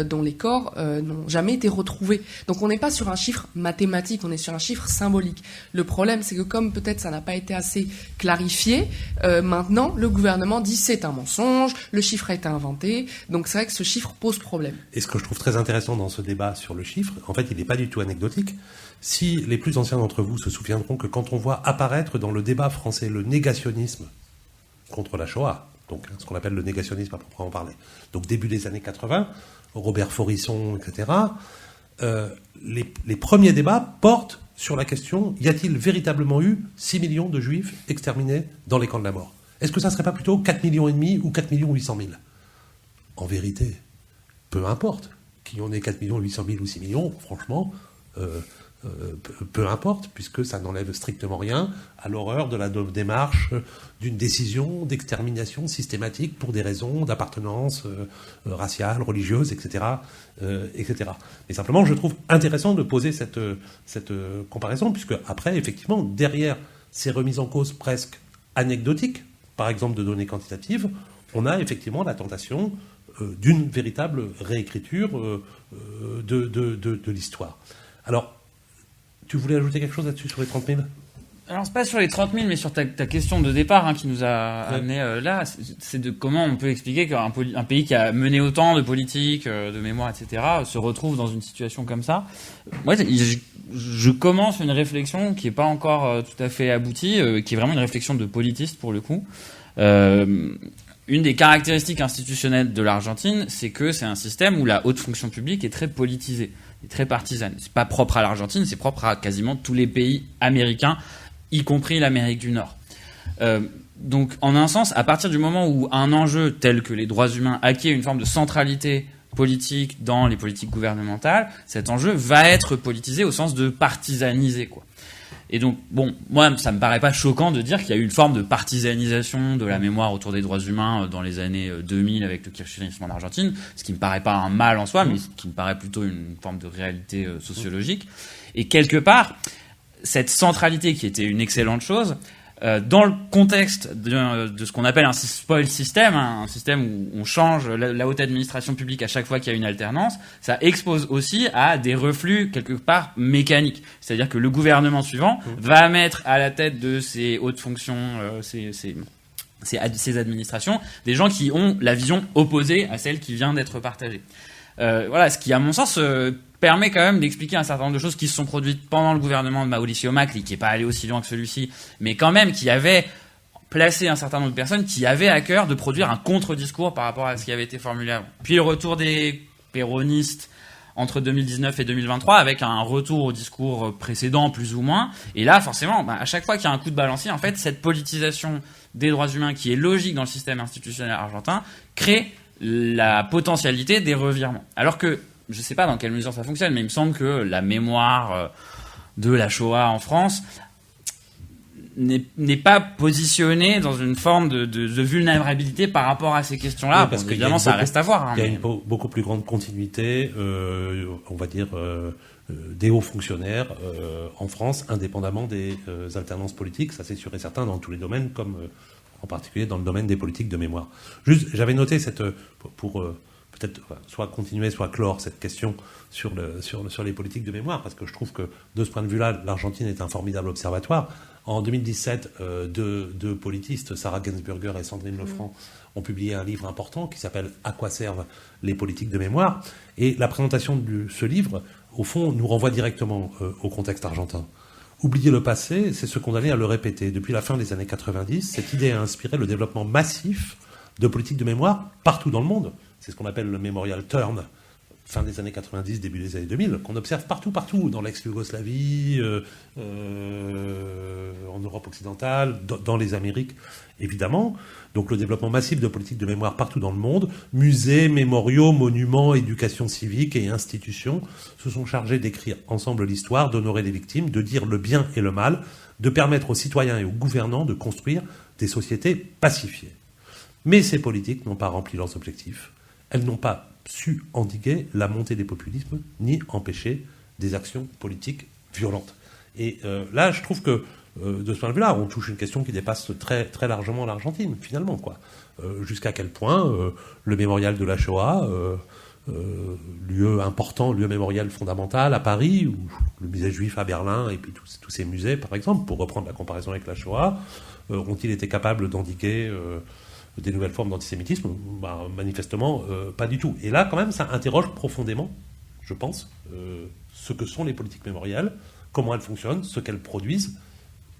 dont les corps n'ont jamais été retrouvés. Donc on n'est pas sur un chiffre mathématique, on est sur un chiffre symbolique. Le problème, c'est que comme peut-être ça n'a pas été assez clarifié, maintenant le gouvernement dit c'est un mensonge, le chiffre a été inventé, donc c'est vrai que ce chiffre pose problème. Et ce que je trouve très intéressant dans ce débat sur le chiffre, en fait il n'est pas du tout anecdotique. Si les plus anciens d'entre vous se souviendront que quand on voit apparaître dans le débat français le négationnisme contre la Shoah, donc ce qu'on appelle le négationnisme à proprement parler, donc début des années 80, Robert Forisson, etc., les premiers débats portent sur la question, y a-t-il véritablement eu 6 millions de juifs exterminés dans les camps de la mort? Est-ce que ça ne serait pas plutôt 4,5 millions ou 4 800 000? En vérité, peu importe. Qu'il y en ait 4 800 000 ou 6 millions, franchement, peu importe, puisque ça n'enlève strictement rien à l'horreur de la démarche d'une décision d'extermination systématique pour des raisons d'appartenance raciale, religieuse, etc., etc. Mais simplement, je trouve intéressant de poser cette comparaison, puisque après, effectivement, derrière ces remises en cause presque anecdotiques, par exemple de données quantitatives, on a effectivement la tentation d'une véritable réécriture de l'histoire. Alors, tu voulais ajouter quelque chose là-dessus sur les 30 000 ? Alors, c'est pas sur les 30 000, mais sur ta question de départ qui nous a amené là. C'est de comment on peut expliquer qu'un pays qui a mené autant de politiques, de mémoire, etc., se retrouve dans une situation comme ça. Moi, je commence une réflexion qui n'est pas encore tout à fait aboutie, qui est vraiment une réflexion de politiste pour le coup. Une des caractéristiques institutionnelles de l'Argentine, c'est que c'est un système où la haute fonction publique est très politisée, est très partisane. C'est pas propre à l'Argentine, c'est propre à quasiment tous les pays américains, y compris l'Amérique du Nord. Donc, en un sens, à partir du moment où un enjeu tel que les droits humains acquiert une forme de centralité politique dans les politiques gouvernementales, cet enjeu va être politisé au sens de partisaniser, quoi. Et donc, bon, moi, ça me paraît pas choquant de dire qu'il y a eu une forme de partisanisation de la mémoire autour des droits humains dans les années 2000 avec le kirchnerisme en Argentine, ce qui me paraît pas un mal en soi, mais ce qui me paraît plutôt une forme de réalité sociologique. Et quelque part, cette centralité qui était une excellente chose, dans le contexte de ce qu'on appelle un spoil system, un système où on change la haute administration publique à chaque fois qu'il y a une alternance, ça expose aussi à des reflux quelque part mécaniques. C'est-à-dire que le gouvernement suivant va mettre à la tête de ces hautes fonctions, ces administrations, des gens qui ont la vision opposée à celle qui vient d'être partagée. Voilà, ce qui, à mon sens, permet quand même d'expliquer un certain nombre de choses qui se sont produites pendant le gouvernement de Mauricio Macri, qui n'est pas allé aussi loin que celui-ci, mais quand même qui avait placé un certain nombre de personnes qui avaient à cœur de produire un contre-discours par rapport à ce qui avait été formulé avant. Puis le retour des péronistes entre 2019 et 2023, avec un retour au discours précédent, plus ou moins. Et là, forcément, à chaque fois qu'il y a un coup de balancier, en fait, cette politisation des droits humains qui est logique dans le système institutionnel argentin crée la potentialité des revirements. Alors que, je ne sais pas dans quelle mesure ça fonctionne, mais il me semble que la mémoire de la Shoah en France n'est pas positionnée dans une forme de vulnérabilité par rapport à ces questions-là. Oui, parce que évidemment, ça reste à voir. Il y a une beaucoup plus grande continuité, on va dire, des hauts fonctionnaires en France, indépendamment des alternances politiques. Ça, c'est sûr et certain dans tous les domaines, comme en particulier dans le domaine des politiques de mémoire. Juste, j'avais noté pour peut-être soit continuer, soit clore cette question sur les politiques de mémoire, parce que je trouve que de ce point de vue-là, l'Argentine est un formidable observatoire. En 2017, deux politistes, Sarah Gainsberger et Sandrine Lefranc, ont publié un livre important qui s'appelle « À quoi servent les politiques de mémoire ?» Et la présentation de ce livre, au fond, nous renvoie directement au contexte argentin. Oublier le passé, c'est se condamner à le répéter. Depuis la fin des années 90, cette idée a inspiré le développement massif de politiques de mémoire partout dans le monde. C'est ce qu'on appelle le Memorial Turn, fin des années 90, début des années 2000, qu'on observe partout, dans l'ex-Yougoslavie, en Europe occidentale, dans les Amériques, évidemment. Donc le développement massif de politiques de mémoire partout dans le monde, musées, mémoriaux, monuments, éducation civique et institutions se sont chargés d'écrire ensemble l'histoire, d'honorer les victimes, de dire le bien et le mal, de permettre aux citoyens et aux gouvernants de construire des sociétés pacifiées. Mais ces politiques n'ont pas rempli leurs objectifs. Elles n'ont pas su endiguer la montée des populismes, ni empêcher des actions politiques violentes. Et là, je trouve que, de ce point de vue-là, on touche une question qui dépasse très, très largement l'Argentine, finalement, quoi. Jusqu'à quel point le mémorial de la Shoah, lieu important, lieu mémorial fondamental à Paris, ou le musée juif à Berlin, et puis tous ces musées, par exemple, pour reprendre la comparaison avec la Shoah, ont-ils été capables d'endiguer des nouvelles formes d'antisémitisme? Manifestement, pas du tout. Et là, quand même, ça interroge profondément, je pense, ce que sont les politiques mémorielles, comment elles fonctionnent, ce qu'elles produisent.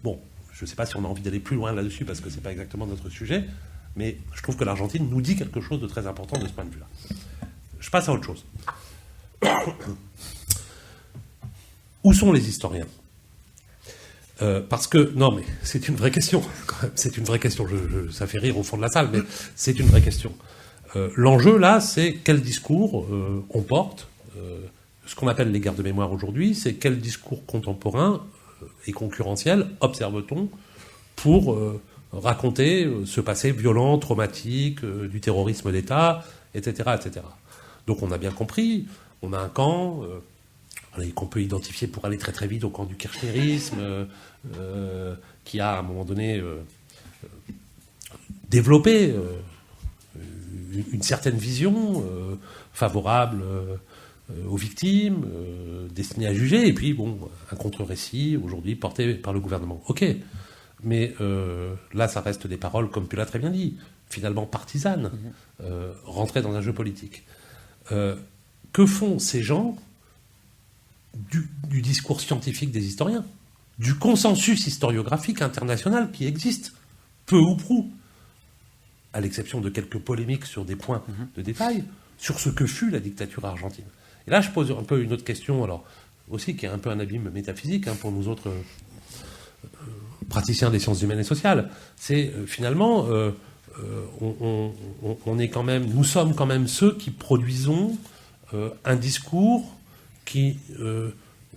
Bon, je ne sais pas si on a envie d'aller plus loin là-dessus, parce que ce n'est pas exactement notre sujet, mais je trouve que l'Argentine nous dit quelque chose de très important de ce point de vue-là. Je passe à autre chose. Où sont les historiens ? Parce que, non mais c'est une vraie question, quand même. C'est une vraie question, ça fait rire au fond de la salle, mais c'est une vraie question. L'enjeu là, c'est quel discours on porte. Ce qu'on appelle les guerres de mémoire aujourd'hui, c'est quel discours contemporain et concurrentiel observe-t-on pour raconter ce passé violent, traumatique, du terrorisme d'État, etc., etc. Donc on a bien compris, on a un camp qu'on peut identifier pour aller très très vite au camp du kirchnerisme, qui a à un moment donné développé une certaine vision favorable aux victimes, destinée à juger, et puis bon, un contre-récit aujourd'hui porté par le gouvernement. Ok, mais là ça reste des paroles, comme tu l'as très bien dit, finalement partisanes, rentrées dans un jeu politique. Que font ces gens du discours scientifique des historiens, du consensus historiographique international qui existe, peu ou prou, à l'exception de quelques polémiques sur des points de détail, sur ce que fut la dictature argentine. Et là, je pose un peu une autre question, alors aussi qui est un peu un abîme métaphysique pour nous autres praticiens des sciences humaines et sociales. C'est finalement, on est quand même, nous sommes quand même ceux qui produisons un discours qui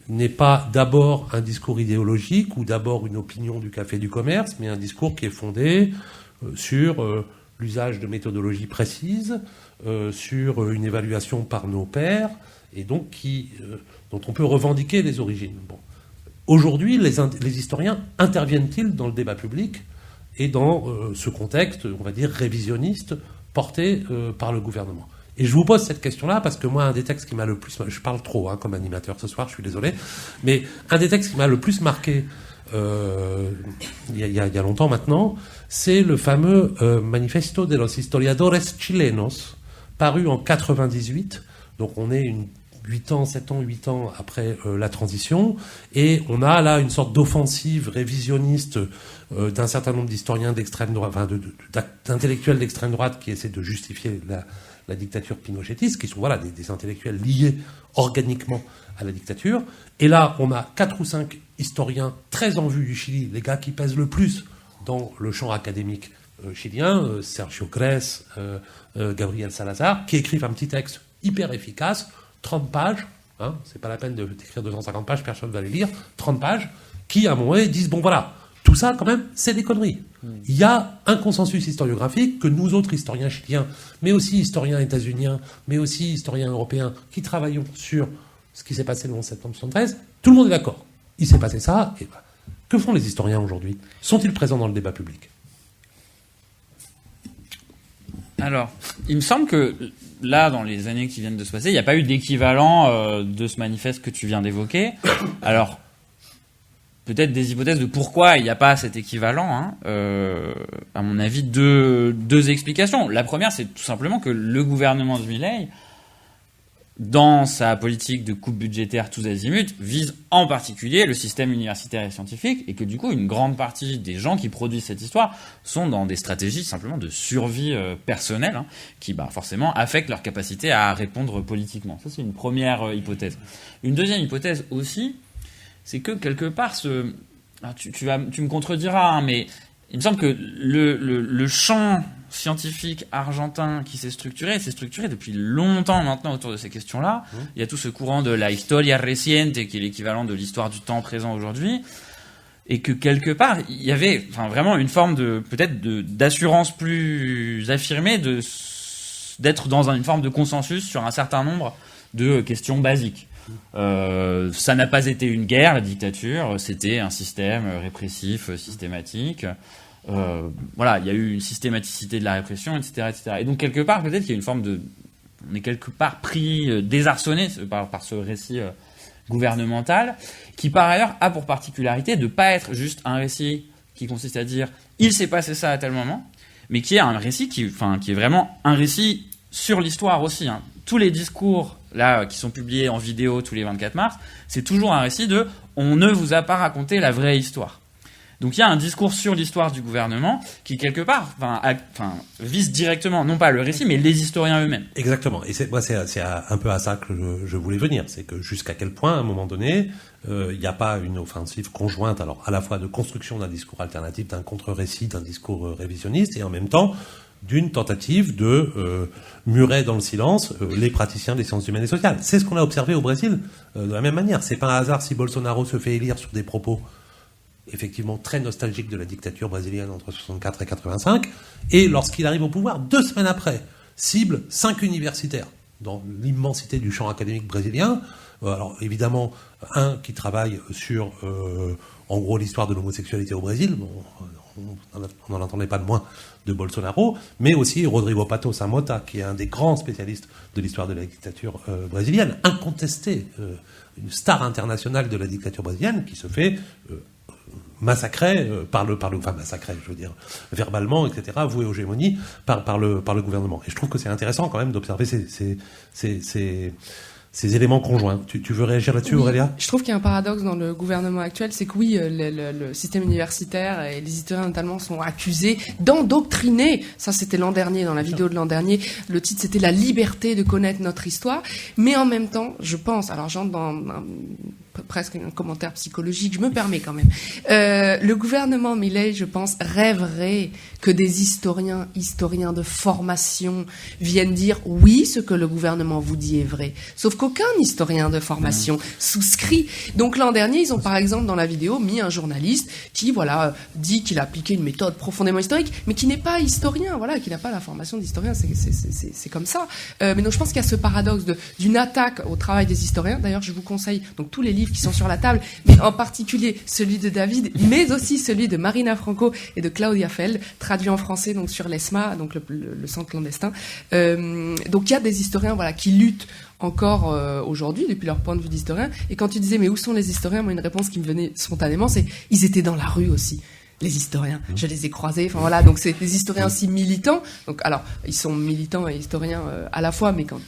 n'est pas d'abord un discours idéologique ou d'abord une opinion du café du commerce, mais un discours qui est fondé sur l'usage de méthodologies précises, sur une évaluation par nos pairs, et donc dont on peut revendiquer les origines. Bon. Aujourd'hui, les historiens interviennent-ils dans le débat public et dans ce contexte, on va dire, révisionniste, porté par le gouvernement ? Et je vous pose cette question-là parce que moi, un des textes qui m'a le plus... Je parle trop comme animateur ce soir, je suis désolé. Mais un des textes qui m'a le plus marqué il y a longtemps maintenant, c'est le fameux Manifesto de los Historiadores Chilenos, paru en 98. Donc on est 7 ans après la transition. Et on a là une sorte d'offensive révisionniste d'un certain nombre d'historiens d'extrême droite, d'intellectuels d'extrême droite qui essaient de justifier la dictature pinochetiste, qui sont des intellectuels liés organiquement à la dictature. Et là, on a 4 ou 5 historiens très en vue du Chili, les gars qui pèsent le plus dans le champ académique chilien, Sergio Gress, Gabriel Salazar, qui écrivent un petit texte hyper efficace, 30 pages, c'est pas la peine d'écrire 250 pages, personne ne va les lire, 30 pages, qui à un moment donné disent, bon voilà, tout ça quand même, c'est des conneries. Il y a un consensus historiographique que nous autres historiens chiliens, mais aussi historiens états-uniens, mais aussi historiens européens, qui travaillons sur ce qui s'est passé le 11 septembre 1973, tout le monde est d'accord. Il s'est passé ça, et que font les historiens aujourd'hui ? Sont-ils présents dans le débat public ? Alors, il me semble que là, dans les années qui viennent de se passer, il n'y a pas eu d'équivalent de ce manifeste que tu viens d'évoquer. Alors, peut-être des hypothèses de pourquoi il n'y a pas cet équivalent. À mon avis, deux explications. La première, c'est tout simplement que le gouvernement de Milei, dans sa politique de coupe budgétaire tous azimuts, vise en particulier le système universitaire et scientifique, et que du coup, une grande partie des gens qui produisent cette histoire sont dans des stratégies simplement de survie personnelle, qui forcément affectent leur capacité à répondre politiquement. Ça, c'est une première hypothèse. Une deuxième hypothèse aussi, c'est que quelque part, tu me contrediras, mais il me semble que le champ scientifique argentin qui s'est structuré depuis longtemps maintenant autour de ces questions-là. Il y a tout ce courant de la historia reciente, qui est l'équivalent de l'histoire du temps présent aujourd'hui, et que quelque part, il y avait vraiment une forme d'assurance plus affirmée d'être dans une forme de consensus sur un certain nombre de questions basiques. Ça n'a pas été une guerre, la dictature, c'était un système répressif, systématique. Il y a eu une systématicité de la répression, etc., etc. Et donc, quelque part, peut-être qu'il y a une forme on est quelque part pris, désarçonné par ce récit gouvernemental, qui, par ailleurs, a pour particularité de ne pas être juste un récit qui consiste à dire « il s'est passé ça à tel moment », mais qui est un récit qui est vraiment un récit sur l'histoire aussi. Tous les discours là qui sont publiés en vidéo tous les 24 mars, c'est toujours un récit de « on ne vous a pas raconté la vraie histoire ». Donc il y a un discours sur l'histoire du gouvernement qui quelque part vise directement non pas le récit mais les historiens eux-mêmes. Exactement. Et c'est un peu à ça que je voulais venir. C'est que jusqu'à quel point, à un moment donné, il n'y a pas une offensive conjointe, alors à la fois de construction d'un discours alternatif, d'un contre-récit, d'un discours révisionniste, et en même temps d'une tentative de murer dans le silence les praticiens des sciences humaines et sociales. C'est ce qu'on a observé au Brésil de la même manière. C'est pas un hasard si Bolsonaro se fait élire sur des propos effectivement très nostalgiques de la dictature brésilienne entre 64 et 85, et lorsqu'il arrive au pouvoir, 2 semaines après, cible 5 universitaires dans l'immensité du champ académique brésilien. Alors évidemment, un qui travaille sur en gros l'histoire de l'homosexualité au Brésil, on n'en entendait pas de moins de Bolsonaro, mais aussi Rodrigo Pato Samota, qui est un des grands spécialistes de l'histoire de la dictature brésilienne, incontesté, une star internationale de la dictature brésilienne, qui se fait massacrer massacrer, je veux dire, verbalement, etc., voué aux gémonies par le gouvernement. Et je trouve que c'est intéressant quand même d'observer ces éléments conjoints. Tu veux réagir là-dessus, oui, Aurélia ? Je trouve qu'il y a un paradoxe dans le gouvernement actuel, c'est que oui, le système universitaire et les historiens notamment sont accusés d'endoctriner. Ça, c'était l'an dernier, dans la vidéo de l'an dernier. Le titre, c'était la liberté de connaître notre histoire. Mais en même temps, je pense, alors j'entre dans presque un commentaire psychologique, je me permets quand même. Le gouvernement Milei, je pense, rêverait que des historiens de formation viennent dire oui, ce que le gouvernement vous dit est vrai. Sauf qu'aucun historien de formation souscrit. Donc l'an dernier, ils ont par exemple dans la vidéo mis un journaliste qui, dit qu'il a appliqué une méthode profondément historique, mais qui n'est pas historien, qui n'a pas la formation d'historien. C'est comme ça. Mais donc je pense qu'il y a ce paradoxe d'une attaque au travail des historiens. D'ailleurs, je vous conseille donc tous les livres qui sont sur la table, mais en particulier celui de David, mais aussi celui de Marina Franco et de Claudia Feld, traduit en français donc sur l'ESMA, donc le centre clandestin. Donc il y a des historiens qui luttent encore aujourd'hui depuis leur point de vue d'historien. Et quand tu disais mais où sont les historiens, moi une réponse qui me venait spontanément, c'est ils étaient dans la rue aussi. Les historiens, je les ai croisés. Donc c'est des historiens aussi militants. Donc alors, ils sont militants et historiens à la fois, mais quand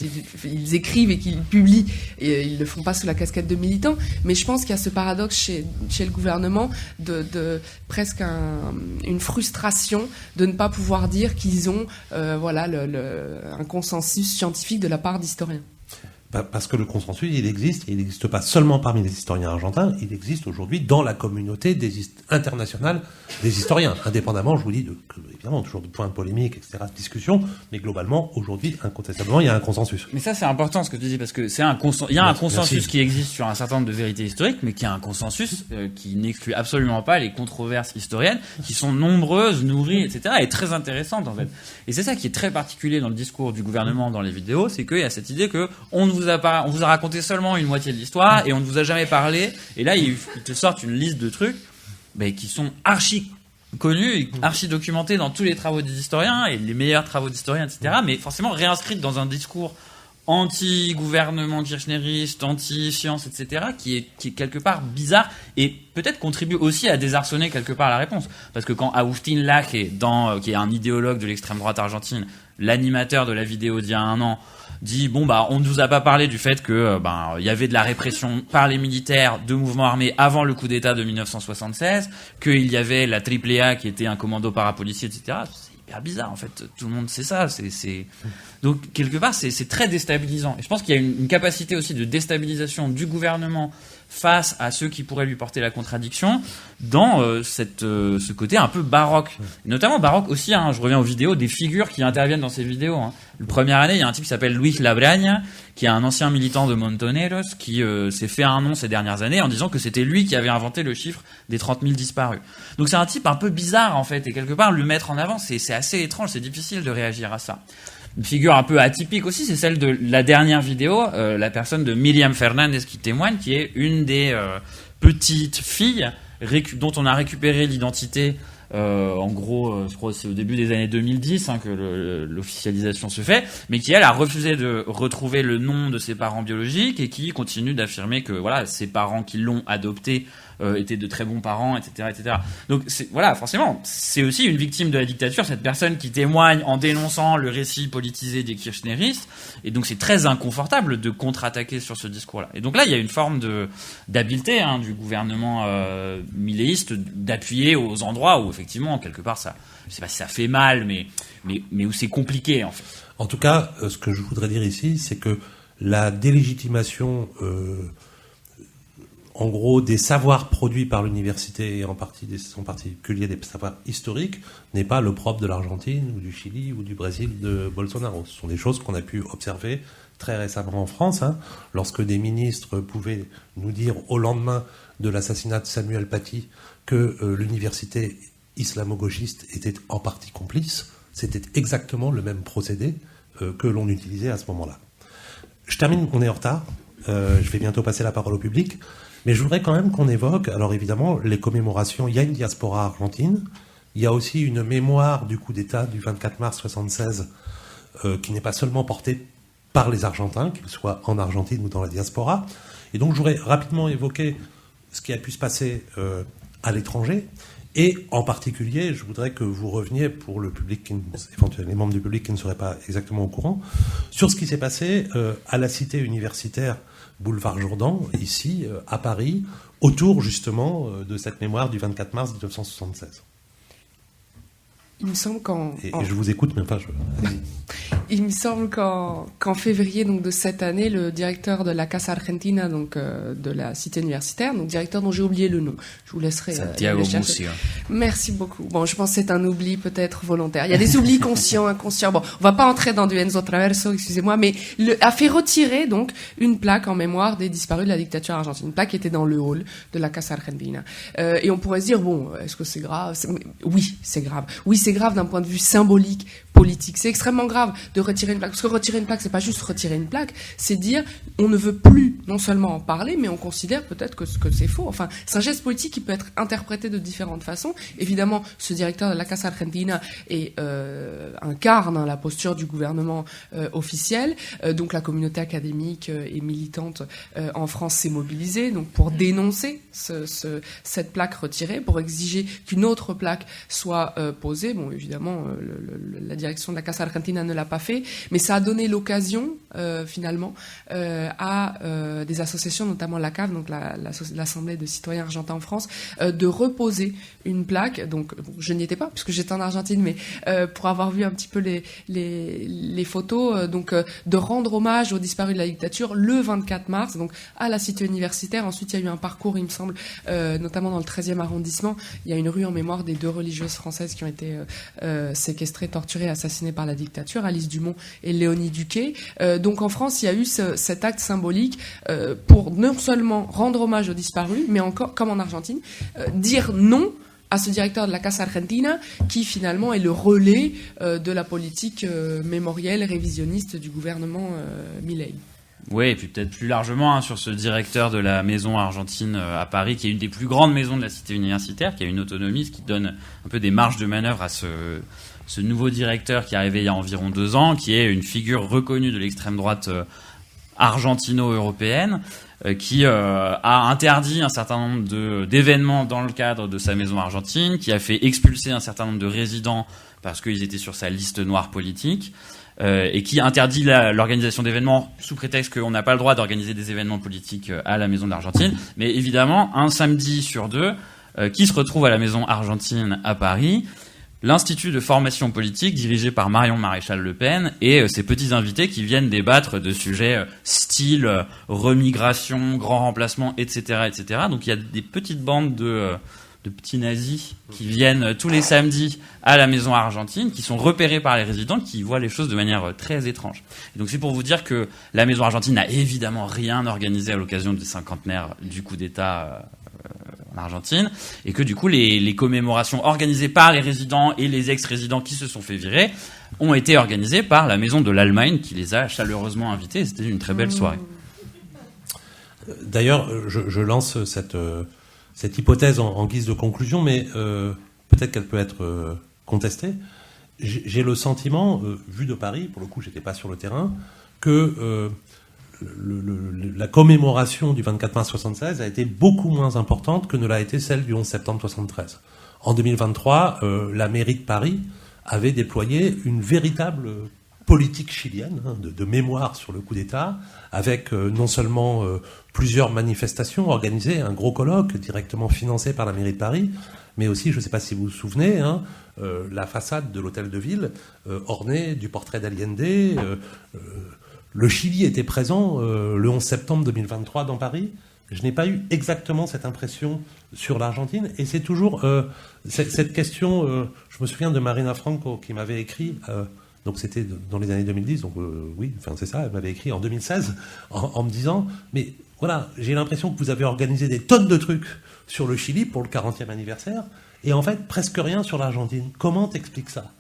ils écrivent et qu'ils publient, ils le font pas sous la casquette de militants. Mais je pense qu'il y a ce paradoxe chez le gouvernement de presque une frustration de ne pas pouvoir dire qu'ils ont un consensus scientifique de la part d'historiens. Parce que le consensus, il n'existe pas seulement parmi les historiens argentins, il existe aujourd'hui dans la communauté internationale des historiens, indépendamment, je vous dis, évidemment, toujours de points de polémique, etc., de discussion, mais globalement, aujourd'hui, incontestablement, il y a un consensus. Mais ça, c'est important ce que tu dis, parce que il y a un consensus qui existe sur un certain nombre de vérités historiques, mais qui a un consensus qui n'exclut absolument pas les controverses historiennes, qui sont nombreuses, nourries, etc., et très intéressantes, en fait. Et c'est ça qui est très particulier dans le discours du gouvernement dans les vidéos, c'est qu'il y a cette idée que on vous a raconté seulement une moitié de l'histoire et on ne vous a jamais parlé. Et là, ils te sortent une liste de trucs qui sont archi connus et archi documentés dans tous les travaux des historiens et les meilleurs travaux d'historiens, etc. Mais forcément réinscrits dans un discours anti-gouvernement kirchneriste, anti-science, etc., qui est quelque part bizarre et peut-être contribue aussi à désarçonner quelque part la réponse. Parce que quand Agustín Laje, qui est un idéologue de l'extrême droite argentine, l'animateur de la vidéo d'il y a un an, dit on ne vous a pas parlé du fait que il y avait de la répression par les militaires de mouvements armés avant le coup d'État de 1976, qu'il y avait la AAA qui était un commando parapolicier, etc. C'est hyper bizarre en fait. Tout le monde sait ça. Donc quelque part c'est très déstabilisant. Et je pense qu'il y a une capacité aussi de déstabilisation du gouvernement face à ceux qui pourraient lui porter la contradiction dans ce côté un peu baroque. Et notamment baroque aussi, je reviens aux vidéos, des figures qui interviennent dans ces vidéos. La première année, il y a un type qui s'appelle Luis Labraña, qui est un ancien militant de Montoneros, qui s'est fait un nom ces dernières années en disant que c'était lui qui avait inventé le chiffre des 30 000 disparus. Donc c'est un type un peu bizarre en fait, et quelque part le mettre en avant, c'est assez étrange, c'est difficile de réagir à ça. Une figure un peu atypique aussi, c'est celle de la dernière vidéo, la personne de Miriam Fernandez qui témoigne, qui est une des petites filles dont on a récupéré l'identité. En gros, je crois que c'est au début des années 2010 que l'officialisation se fait, mais qui elle a refusé de retrouver le nom de ses parents biologiques et qui continue d'affirmer que ses parents qui l'ont adoptée étaient de très bons parents, etc., etc. Donc voilà, forcément, c'est aussi une victime de la dictature, cette personne qui témoigne en dénonçant le récit politisé des kirchneristes, et donc c'est très inconfortable de contre-attaquer sur ce discours-là. Et donc là, il y a une forme d'habileté du gouvernement milléiste d'appuyer aux endroits où effectivement, quelque part, ça, je sais pas si ça fait mal, mais où c'est compliqué en fait. En tout cas, ce que je voudrais dire ici, c'est que la délégitimation, en gros, des savoirs produits par l'université, et en particulier des savoirs historiques, n'est pas le propre de l'Argentine, ou du Chili, ou du Brésil de Bolsonaro. Ce sont des choses qu'on a pu observer très récemment en France, lorsque des ministres pouvaient nous dire au lendemain de l'assassinat de Samuel Paty que l'université islamo-gauchiste était en partie complice. C'était exactement le même procédé que l'on utilisait à ce moment-là. Je termine, on est en retard. Je vais bientôt passer la parole au public. Mais je voudrais quand même qu'on évoque, alors évidemment, les commémorations. Il y a une diaspora argentine. Il y a aussi une mémoire du coup d'État du 24 mars 1976 qui n'est pas seulement portée par les Argentins, qu'ils soient en Argentine ou dans la diaspora. Et donc je voudrais rapidement évoquer ce qui a pu se passer à l'étranger. Et en particulier, je voudrais que vous reveniez, pour le public, éventuellement les membres du public qui ne seraient pas exactement au courant, sur ce qui s'est passé à la cité universitaire Boulevard Jourdan, ici, à Paris, autour justement de cette mémoire du 24 mars 1976. Il me semble Et je vous écoute, mais enfin, Il me semble qu'en février donc, de cette année, le directeur de la Casa Argentina, donc de la cité universitaire, donc directeur dont j'ai oublié le nom, je vous laisserai Santiago Mucio. Merci beaucoup. Bon, je pense que c'est un oubli peut-être volontaire. Il y a des oublis conscients, inconscients. Bon, on va pas entrer dans du Enzo Traverso, excusez-moi, mais a fait retirer donc une plaque en mémoire des disparus de la dictature argentine. Une plaque qui était dans le hall de la Casa Argentina. Et on pourrait se dire, bon, est-ce que c'est grave? Oui, c'est grave. Oui, c'est grave d'un point de vue symbolique, politique. C'est extrêmement grave de retirer une plaque. Parce que retirer une plaque, c'est pas juste retirer une plaque, c'est dire on ne veut plus non seulement en parler, mais on considère peut-être que c'est faux. Enfin, c'est un geste politique qui peut être interprété de différentes façons. Évidemment, ce directeur de la Casa Argentina incarne la posture du gouvernement officiel. Donc la communauté académique et militante en France s'est mobilisée donc pour dénoncer cette plaque retirée, pour exiger qu'une autre plaque soit posée. Bon, évidemment, la direction de la Casa Argentina ne l'a pas fait, mais ça a donné l'occasion finalement à des associations, notamment la CAF, donc l'Assemblée de citoyens argentins en France, de reposer une plaque. Donc je n'y étais pas puisque j'étais en Argentine, mais pour avoir vu un petit peu les photos, donc de rendre hommage aux disparus de la dictature le 24 mars, donc à la cité universitaire. Ensuite, il y a eu un parcours, il me semble, notamment dans le 13e arrondissement. Il y a une rue en mémoire des 2 religieuses françaises qui ont été séquestrées, torturées, assassinées par la dictature, Alice Dumont et Léonie Duquet. Donc en France, il y a eu cet acte symbolique pour non seulement rendre hommage aux disparus, mais encore, comme en Argentine, dire non à ce directeur de la Casa Argentina qui finalement est le relais de la politique mémorielle révisionniste du gouvernement Milei. Oui, et puis peut-être plus largement sur ce directeur de la maison argentine à Paris, qui est une des plus grandes maisons de la cité universitaire, qui a une autonomie, ce qui donne un peu des marges de manœuvre à ce nouveau directeur qui est arrivé il y a environ 2 ans, qui est une figure reconnue de l'extrême droite argentino-européenne, qui a interdit un certain nombre d'événements dans le cadre de sa maison argentine, qui a fait expulser un certain nombre de résidents parce qu'ils étaient sur sa liste noire politique, et qui interdit l'organisation d'événements sous prétexte qu'on n'a pas le droit d'organiser des événements politiques à la maison de l'Argentine. Mais évidemment, un samedi sur 2, qui se retrouve à la maison argentine à Paris, l'Institut de formation politique dirigé par Marion Maréchal Le Pen et ses petits invités qui viennent débattre de sujets style remigration, grand remplacement, etc., etc. Donc il y a des petites bandes de petits nazis qui viennent tous les samedis à la maison argentine, qui sont repérés par les résidents, qui voient les choses de manière très étrange. Et donc c'est pour vous dire que la maison argentine n'a évidemment rien organisé à l'occasion du cinquantenaire du coup d'État en Argentine, et que du coup les commémorations organisées par les résidents et les ex-résidents qui se sont fait virer ont été organisées par la maison de l'Allemagne qui les a chaleureusement invités, et c'était une très belle soirée. D'ailleurs, je lance cette hypothèse en guise de conclusion, mais peut-être qu'elle peut être contestée. J'ai le sentiment, vu de Paris, pour le coup j'étais pas sur le terrain, que la commémoration du 24 mars 76 a été beaucoup moins importante que ne l'a été celle du 11 septembre 73. En 2023, la mairie de Paris avait déployé une véritable politique chilienne de mémoire sur le coup d'État, avec non seulement plusieurs manifestations organisées, un gros colloque directement financé par la mairie de Paris, mais aussi, je ne sais pas si vous vous souvenez, la façade de l'hôtel de ville ornée du portrait d'Allende. Le Chili était présent le 11 septembre 2023 dans Paris. Je n'ai pas eu exactement cette impression sur l'Argentine. Et c'est toujours cette question... je me souviens de Marina Franco qui m'avait écrit... donc c'était dans les années 2010, donc oui, enfin c'est ça, elle m'avait écrit en 2016 en me disant, mais voilà, j'ai l'impression que vous avez organisé des tonnes de trucs sur le Chili pour le 40e anniversaire, et en fait presque rien sur l'Argentine. Comment t'expliques ça ?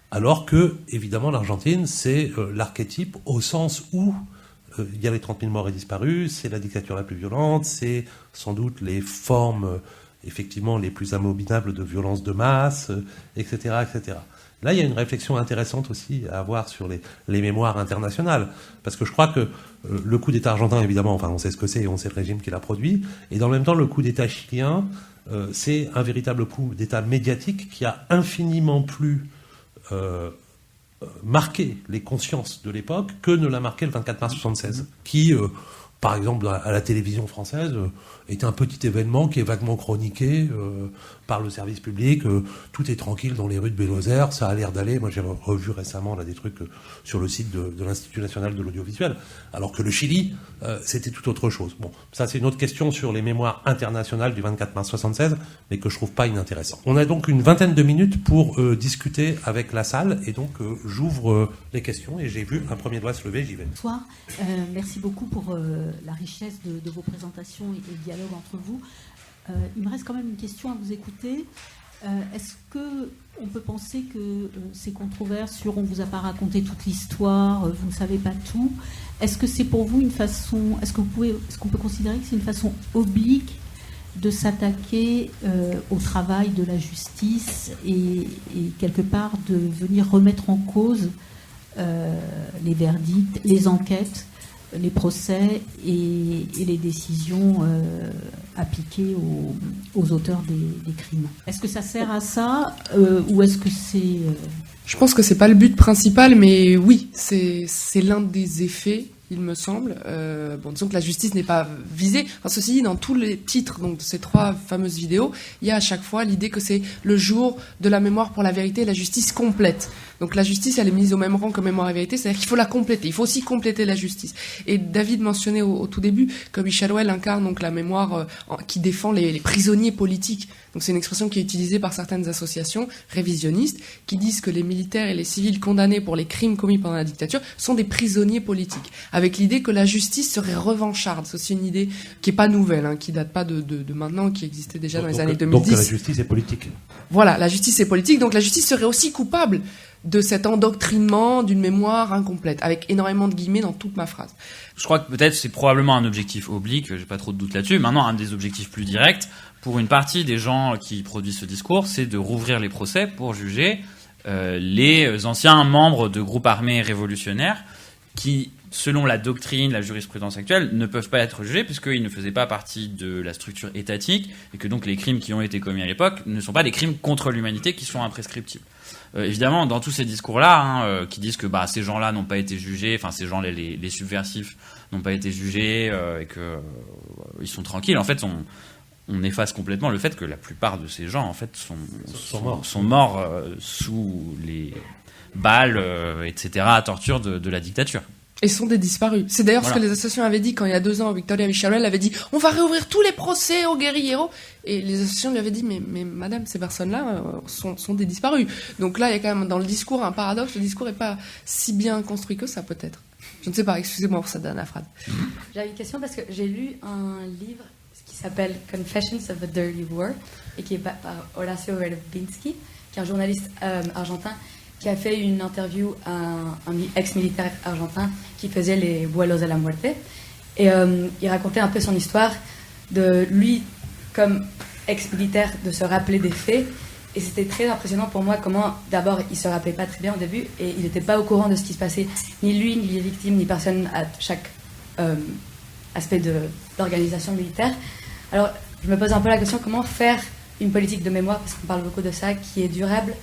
Alors que, évidemment, l'Argentine, c'est l'archétype au sens où il y a les 30 000 morts et disparus, c'est la dictature la plus violente, c'est sans doute les formes, effectivement, les plus abominables de violence de masse, etc., etc. Là, il y a une réflexion intéressante aussi à avoir sur les mémoires internationales. Parce que je crois que le coup d'État argentin, évidemment, enfin, on sait ce que c'est et on sait le régime qui l'a produit. Et dans le même temps, le coup d'État chilien, c'est un véritable coup d'État médiatique qui a infiniment plus marqué les consciences de l'époque que ne l'a marqué le 24 mars 76. Qui, par exemple, à la télévision française, est un petit événement qui est vaguement chroniqué par le service public. Tout est tranquille dans les rues de Buenos Aires, ça a l'air d'aller. Moi, j'ai revu récemment là, des trucs sur le site de l'Institut national de l'audiovisuel. Alors que le Chili, c'était tout autre chose. Bon, ça, c'est une autre question sur les mémoires internationales du 24 mars 76, mais que je trouve pas inintéressant. On a donc une vingtaine de minutes pour discuter avec la salle, et donc j'ouvre les questions, et j'ai vu un premier doigt se lever, j'y vais. Bonsoir, merci beaucoup pour la richesse de vos présentations et le dialogue entre vous. Il me reste quand même une question à vous écouter. Est-ce qu'on peut penser que ces controverses sur on ne vous a pas raconté toute l'histoire, vous ne savez pas tout, est-ce que c'est pour vous une façon, est-ce qu'on peut considérer que c'est une façon oblique de s'attaquer au travail de la justice et quelque part de venir remettre en cause les verdicts, les enquêtes, les procès et les décisions appliquées aux auteurs des crimes. Est-ce que ça sert à ça ou est-ce que c'est... Je pense que c'est pas le but principal, mais oui, c'est l'un des effets, il me semble. Bon, disons que la justice n'est pas visée. Enfin, ceci dit, dans tous les titres donc, de ces 3 fameuses vidéos, il y a à chaque fois l'idée que c'est le jour de la mémoire pour la vérité et la justice complète. Donc la justice, elle est mise au même rang que mémoire et vérité, c'est-à-dire qu'il faut la compléter. Il faut aussi compléter la justice. Et David mentionnait au tout début que Michel Well incarne donc la mémoire qui défend les prisonniers politiques. Donc c'est une expression qui est utilisée par certaines associations révisionnistes qui disent que les militaires et les civils condamnés pour les crimes commis pendant la dictature sont des prisonniers politiques, avec l'idée que la justice serait revancharde. C'est aussi une idée qui est pas nouvelle, hein, qui date pas de maintenant, qui existait déjà dans les années 2010. Donc la justice est politique. Voilà, la justice est politique, donc la justice serait aussi coupable de cet endoctrinement d'une mémoire incomplète, avec énormément de guillemets dans toute ma phrase. Je crois que peut-être c'est probablement un objectif oblique, j'ai pas trop de doute là-dessus. Maintenant, un des objectifs plus directs, pour une partie des gens qui produisent ce discours, c'est de rouvrir les procès pour juger les anciens membres de groupes armés révolutionnaires qui, selon la doctrine, la jurisprudence actuelle, ne peuvent pas être jugés puisqu'ils ne faisaient pas partie de la structure étatique et que donc les crimes qui ont été commis à l'époque ne sont pas des crimes contre l'humanité qui sont imprescriptibles. Évidemment, dans tous ces discours-là, qui disent que ces gens-là n'ont pas été jugés, enfin ces gens, les subversifs, n'ont pas été jugés et que ils sont tranquilles, en fait, on efface complètement le fait que la plupart de ces gens, en fait, sont morts sous les balles, etc., à torture de la dictature. Et sont des disparus. C'est d'ailleurs ce que les associations avaient dit quand il y a 2 ans, Victoria Villarreal avait dit on va réouvrir tous les procès aux guérilleros. Et les associations lui avaient dit mais madame, ces personnes-là sont des disparus. Donc là, il y a quand même dans le discours un paradoxe. Le discours n'est pas si bien construit que ça, peut-être. Je ne sais pas, excusez-moi pour cette dernière phrase. J'avais une question parce que j'ai lu un livre qui s'appelle Confessions of a Dirty War et qui est par Horacio Verbinsky, qui est un journaliste argentin qui a fait une interview à un ex-militaire argentin qui faisait les vuelos a la muerte. Et il racontait un peu son histoire de lui, comme ex-militaire, de se rappeler des faits. Et c'était très impressionnant pour moi comment, d'abord, il ne se rappelait pas très bien au début et il n'était pas au courant de ce qui se passait. Ni lui, ni les victimes, ni personne à chaque aspect d'organisation militaire. Alors, je me pose un peu la question, comment faire une politique de mémoire, parce qu'on parle beaucoup de ça, qui est durable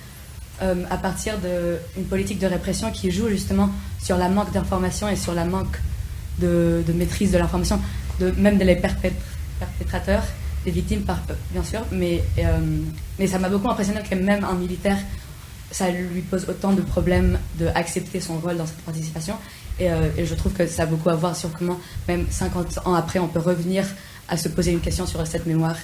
à partir d'une politique de répression qui joue justement sur la manque d'information et sur la manque de maîtrise de l'information, même des perpétrateurs, des victimes, bien sûr, mais ça m'a beaucoup impressionné que même un militaire, ça lui pose autant de problèmes d'accepter son rôle dans cette participation. Et je trouve que ça a beaucoup à voir sur comment, même 50 ans après, on peut revenir à se poser une question sur cette mémoire,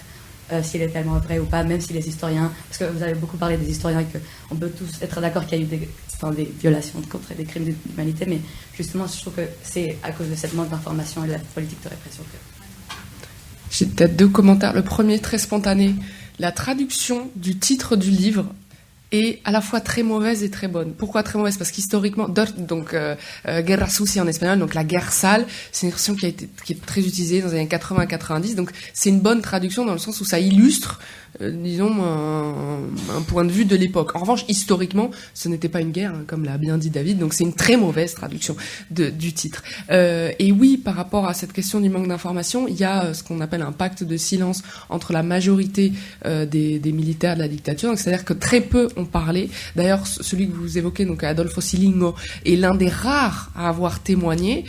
si elle est tellement vraie ou pas, même si les historiens, parce que vous avez beaucoup parlé des historiens, et qu'on peut tous être d'accord qu'il y a eu des violations contre des crimes d'humanité, mais justement, je trouve que c'est à cause de cette manque d'information et de la politique de répression que... J'ai peut-être 2 commentaires. Le premier, très spontané. La traduction du titre du livre est à la fois très mauvaise et très bonne. Pourquoi très mauvaise? Parce qu'historiquement, Guerra Sucia en espagnol, donc la guerre sale, c'est une expression qui est très utilisée dans les années 80-90. Donc c'est une bonne traduction dans le sens où ça illustre, disons, un point de vue de l'époque. En revanche, historiquement, ce n'était pas une guerre, hein, comme l'a bien dit David. Donc c'est une très mauvaise traduction du titre. Et oui, par rapport à cette question du manque d'information, il y a ce qu'on appelle un pacte de silence entre la majorité des militaires de la dictature. Donc c'est-à-dire que très peu ont parlé. D'ailleurs, celui que vous évoquez, donc Adolfo Silingo, est l'un des rares à avoir témoigné.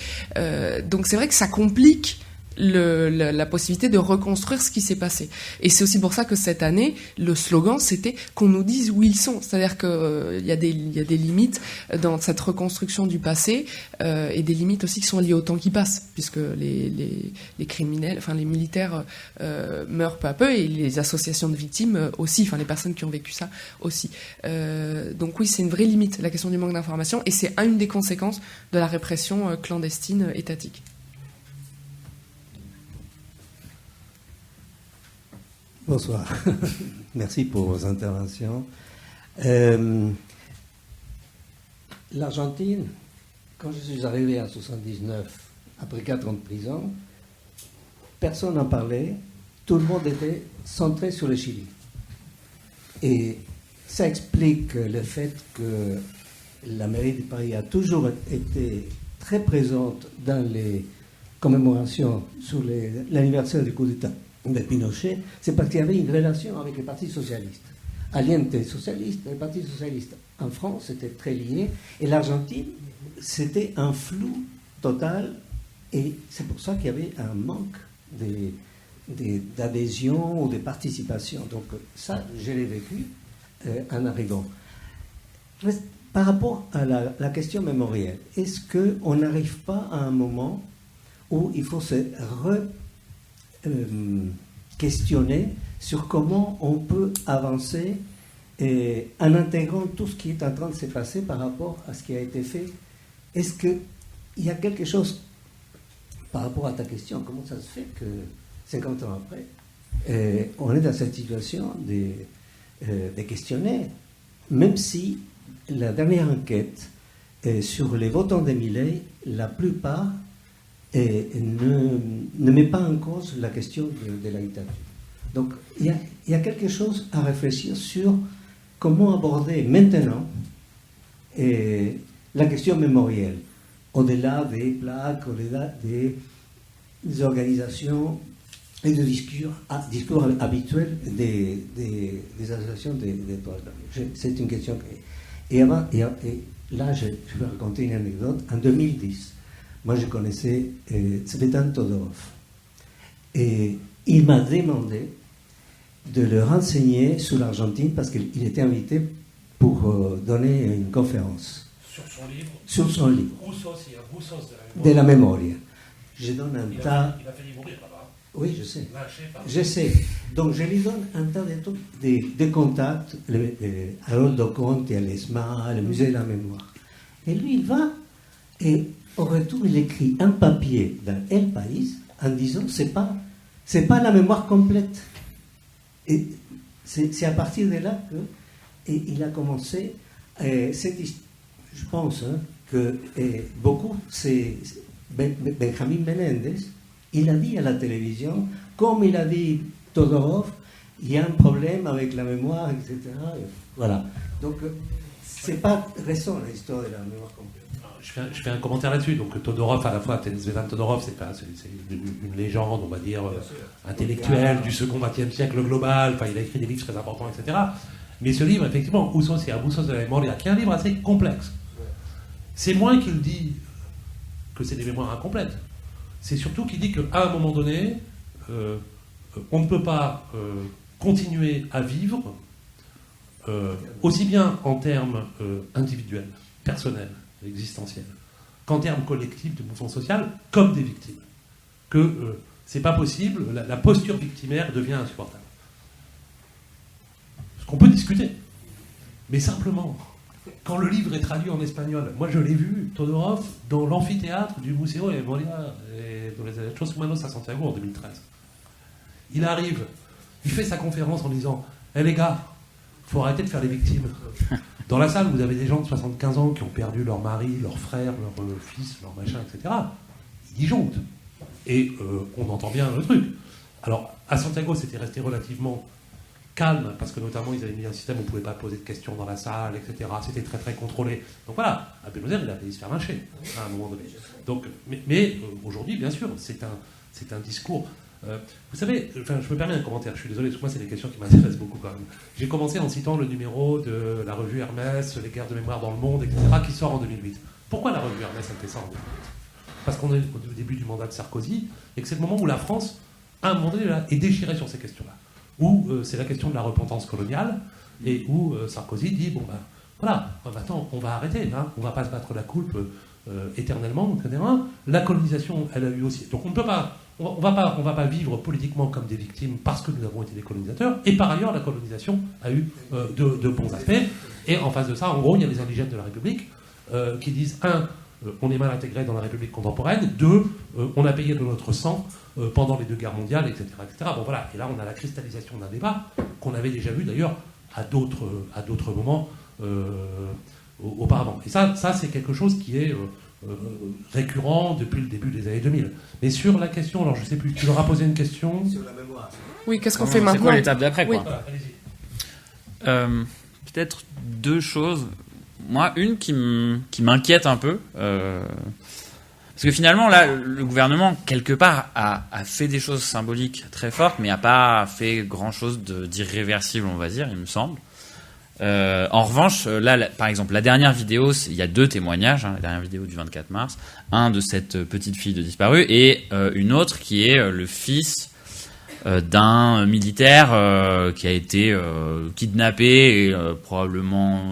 Donc c'est vrai que ça complique la possibilité de reconstruire ce qui s'est passé. Et c'est aussi pour ça que cette année, le slogan, c'était qu'on nous dise où ils sont. C'est-à-dire qu'il y a des limites dans cette reconstruction du passé, et des limites aussi qui sont liées au temps qui passe, puisque les criminels, enfin les militaires meurent peu à peu, et les associations de victimes aussi, enfin les personnes qui ont vécu ça aussi. Donc oui, c'est une vraie limite, la question du manque d'information, et c'est une des conséquences de la répression clandestine étatique. Bonsoir. Merci pour vos interventions. L'Argentine, quand je suis arrivé en 79, après 4 ans de prison, personne n'en parlait. Tout le monde était centré sur le Chili. Et ça explique le fait que la mairie de Paris a toujours été très présente dans les commémorations sur l'anniversaire du coup d'État de Pinochet. C'est parce qu'il y avait une relation avec le Parti socialiste. Aliente socialiste, le Parti socialiste en France, c'était très lié. Et l'Argentine, c'était un flou total. Et c'est pour ça qu'il y avait un manque d'adhésion ou de participation. Donc ça, je l'ai vécu en arrivant. Par rapport à la question mémorielle, est-ce qu'on n'arrive pas à un moment où il faut se questionner sur comment on peut avancer en intégrant tout ce qui est en train de se passer par rapport à ce qui a été fait? Est-ce qu'il y a quelque chose par rapport à ta question, comment ça se fait que 50 ans après, on est dans cette situation de questionner, même si la dernière enquête sur les votants de Milei, la plupart ne met pas en cause la question de la dictature. Donc il y a quelque chose à réfléchir sur comment aborder maintenant la question mémorielle, au-delà des plaques, au-delà des organisations et de discours habituels des associations des droits de l'homme. C'est une question et là, je vais raconter une anecdote. En 2010, moi, je connaissais Tsvetan Todorov. Et il m'a demandé de le renseigner sur l'Argentine parce qu'il était invité pour donner une conférence. Sur son livre. Sur son livre. Roussos de la mémoire. Je donne un tas... Il a failli mourir là-bas. Oui, je sais. Lâché par... Je sais. Donc, je lui donne un tas de contacts, Haroldo Conte, à l'ESMA, le musée de la mémoire. Et lui, il va, et au retour, il écrit un papier dans El País en disant c'est pas la mémoire complète. Et c'est à partir de là qu'il a commencé. Je pense que beaucoup, c'est Benjamin Menendez, il a dit à la télévision, comme il a dit Todorov, il y a un problème avec la mémoire, etc. Et voilà. Donc, c'est pas récent l'histoire de la mémoire complète. Je fais un commentaire là-dessus. Donc Todorov, à la fois, Tzvetan Todorov, c'est une légende, on va dire, intellectuelle du second XXe siècle global. Enfin, il a écrit des livres très importants, etc. Mais ce livre, effectivement, Usos et Abusos de la Memoria, qui est un livre assez complexe. C'est moins qu'il dit que c'est des mémoires incomplètes. C'est surtout qu'il dit qu'à un moment donné, on ne peut pas continuer à vivre aussi bien en termes individuels, personnels, existentiels, qu'en termes collectifs de mouvement social, comme des victimes. Que c'est pas possible, la posture victimaire devient insupportable. Ce qu'on peut discuter. Mais simplement, quand le livre est traduit en espagnol, moi je l'ai vu, Todorov, dans l'amphithéâtre du Museo de Memoria et de los Derechos Humanos à Santiago en 2013. Il arrive, il fait sa conférence en disant « Eh les gars, faut arrêter de faire les victimes. » Dans la salle, vous avez des gens de 75 ans qui ont perdu leur mari, leur frère, leur fils, leur machin, etc. Ils disjonctent. Et on entend bien le truc. Alors, à Santiago, c'était resté relativement calme, parce que notamment, ils avaient mis un système où on ne pouvait pas poser de questions dans la salle, etc. C'était très, très contrôlé. Donc voilà, à Buenos Aires, il a failli se faire lyncher, à un moment donné. Donc, mais aujourd'hui, bien sûr, c'est un discours... vous savez, enfin, je me permets un commentaire, je suis désolé, parce que moi, c'est des questions qui m'intéressent beaucoup quand même. J'ai commencé en citant le numéro de la revue Hermès, Les guerres de mémoire dans le monde, etc., qui sort en 2008. Pourquoi la revue Hermès, elle fait ça en 2008 ? Parce qu'on est au début du mandat de Sarkozy, et que c'est le moment où la France, à un moment donné, est déchirée sur ces questions-là. Où c'est la question de la repentance coloniale, et où Sarkozy dit, bon ben, voilà, maintenant, on va arrêter, hein, on ne va pas se battre la coulpe éternellement, etc. La colonisation, elle a eu aussi... Donc on ne peut pas... On va pas vivre politiquement comme des victimes parce que nous avons été des colonisateurs. Et par ailleurs, la colonisation a eu de bons aspects. Et en face de ça, en gros, il y a les indigènes de la République qui disent, on est mal intégré dans la République contemporaine. 2, on a payé de notre sang pendant les 2 guerres mondiales, etc., etc. Bon voilà. Et là, on a la cristallisation d'un débat qu'on avait déjà vu d'ailleurs à d'autres moments auparavant. Et ça c'est quelque chose qui est récurrent depuis le début des années 2000. Mais sur la question, alors je sais plus, tu leur as posé une question Sur la mémoire. Oui, qu'est-ce qu'on fait maintenant ? C'est quoi l'étape d'après, quoi ? Oui. Voilà, allez-y. Peut-être 2 choses. Moi, une qui m'inquiète un peu. Parce que finalement, là, le gouvernement, quelque part, a fait des choses symboliques très fortes, mais n'a pas fait grand-chose d'irréversible, on va dire, il me semble. En revanche, là, par exemple, la dernière vidéo, il y a 2 témoignages, hein, la dernière vidéo du 24 mars, un de cette petite fille de disparue et une autre qui est le fils d'un militaire qui a été kidnappé et probablement,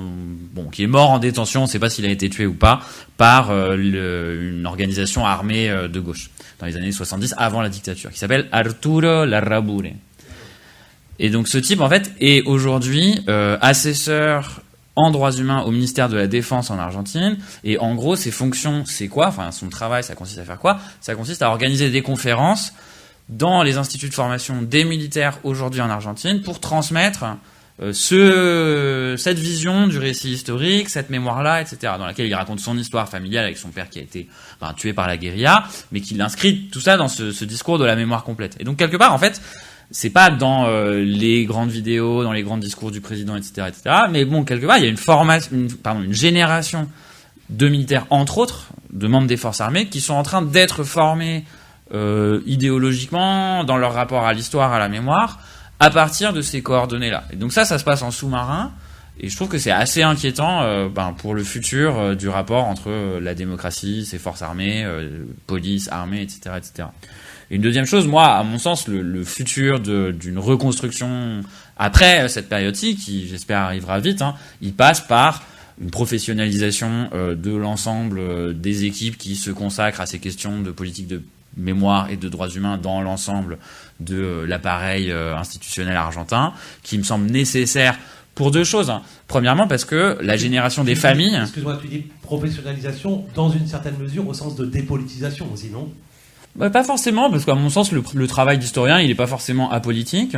qui est mort en détention, on ne sait pas s'il a été tué ou pas, par une organisation armée de gauche dans les années 70, avant la dictature, qui s'appelle Arturo Larrabure. Et donc ce type, en fait, est aujourd'hui assesseur en droits humains au ministère de la Défense en Argentine. Et en gros, ses fonctions, c'est quoi ? Enfin, son travail, ça consiste à faire quoi ? Ça consiste à organiser des conférences dans les instituts de formation des militaires aujourd'hui en Argentine pour transmettre cette vision du récit historique, cette mémoire-là, etc., dans laquelle il raconte son histoire familiale avec son père qui a été tué par la guérilla, mais qu'il inscrit tout ça dans ce discours de la mémoire complète. Et donc, quelque part, en fait, c'est pas dans les grandes vidéos, dans les grands discours du président, etc., mais bon, quelque part, il y a une génération de militaires, entre autres, de membres des forces armées, qui sont en train d'être formés idéologiquement, dans leur rapport à l'histoire, à la mémoire, à partir de ces coordonnées-là. Et donc ça se passe en sous-marin, et je trouve que c'est assez inquiétant pour le futur du rapport entre la démocratie, ses forces armées, police, armée, etc., etc. Et une deuxième chose, moi, à mon sens, le futur d'une reconstruction après cette période-ci, qui j'espère arrivera vite, il passe par une professionnalisation de l'ensemble des équipes qui se consacrent à ces questions de politique de mémoire et de droits humains dans l'ensemble de l'appareil institutionnel argentin, qui me semble nécessaire pour 2 choses. Premièrement, parce que la génération des familles... Excuse-moi, tu dis professionnalisation dans une certaine mesure au sens de dépolitisation aussi, non ? Pas forcément, parce qu'à mon sens, le travail d'historien, il n'est pas forcément apolitique.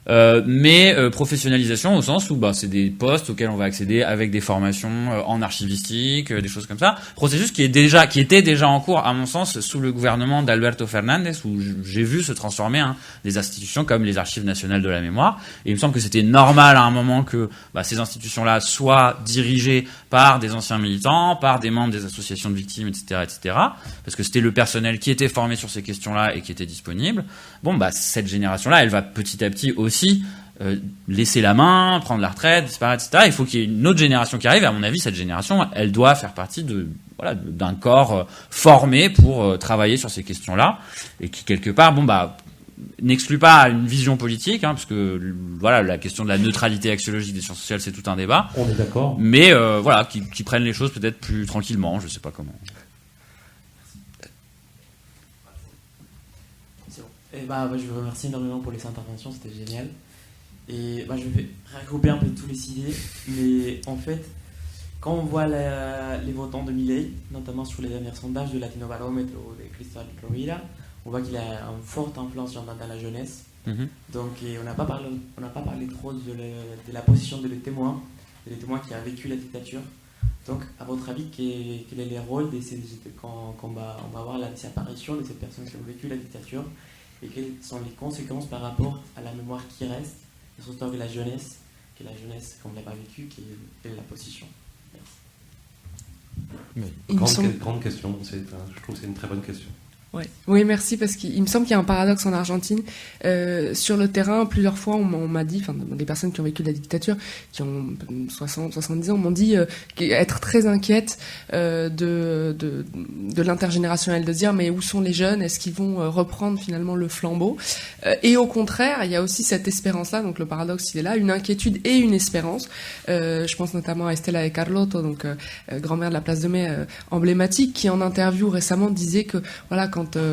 mais professionnalisation au sens où c'est des postes auxquels on va accéder avec des formations en archivistique, des choses comme ça. Processus qui était déjà en cours, à mon sens, sous le gouvernement d'Alberto Fernandez, où j'ai vu se transformer des institutions comme les Archives nationales de la mémoire. Et il me semble que c'était normal à un moment que ces institutions-là soient dirigées par des anciens militants, par des membres des associations de victimes, etc., parce que c'était le personnel qui était formé sur ces questions-là et qui était disponible. Cette génération-là, elle va petit à petit aussi laisser la main, prendre la retraite, disparaître, etc. Il faut qu'il y ait une autre génération qui arrive. Et à mon avis, cette génération, elle doit faire partie d'un corps formé pour travailler sur ces questions-là, et qui quelque part, n'exclut pas une vision politique, parce que la question de la neutralité axiologique des sciences sociales, c'est tout un débat. On est d'accord. Mais qui prennent les choses peut-être plus tranquillement, je sais pas comment. Je vous remercie énormément pour les interventions, c'était génial. Et je vais regrouper un peu tous les idées, mais en fait, quand on voit les votants de Milei, notamment sur les derniers sondages de Latino Barometer ou de Cristal Rovira, on voit qu'il a une forte influence dans la jeunesse. Donc on n'a pas parlé trop de la position des témoins qui ont vécu la dictature. Donc, à votre avis, quel est le rôle quand on va voir la disparition de ces personnes qui ont vécu la dictature, et quelles sont les conséquences par rapport à la mémoire qui reste, et surtout de la jeunesse, comme on ne l'a pas vécu, quelle est la position? Grande question, je trouve que c'est une très bonne question. Ouais. Oui, merci, parce qu'il me semble qu'il y a un paradoxe en Argentine. Sur le terrain, plusieurs fois, on m'a dit, des personnes qui ont vécu la dictature, qui ont 60, 70 ans, m'ont dit être très inquiètes de l'intergénérationnel, de se dire mais où sont les jeunes, est-ce qu'ils vont reprendre finalement le flambeau, et au contraire, il y a aussi cette espérance-là, donc le paradoxe il est là, une inquiétude et une espérance. Je pense notamment à Estela de Carlotto, donc grand-mère de la Place de Mai emblématique, qui en interview récemment disait que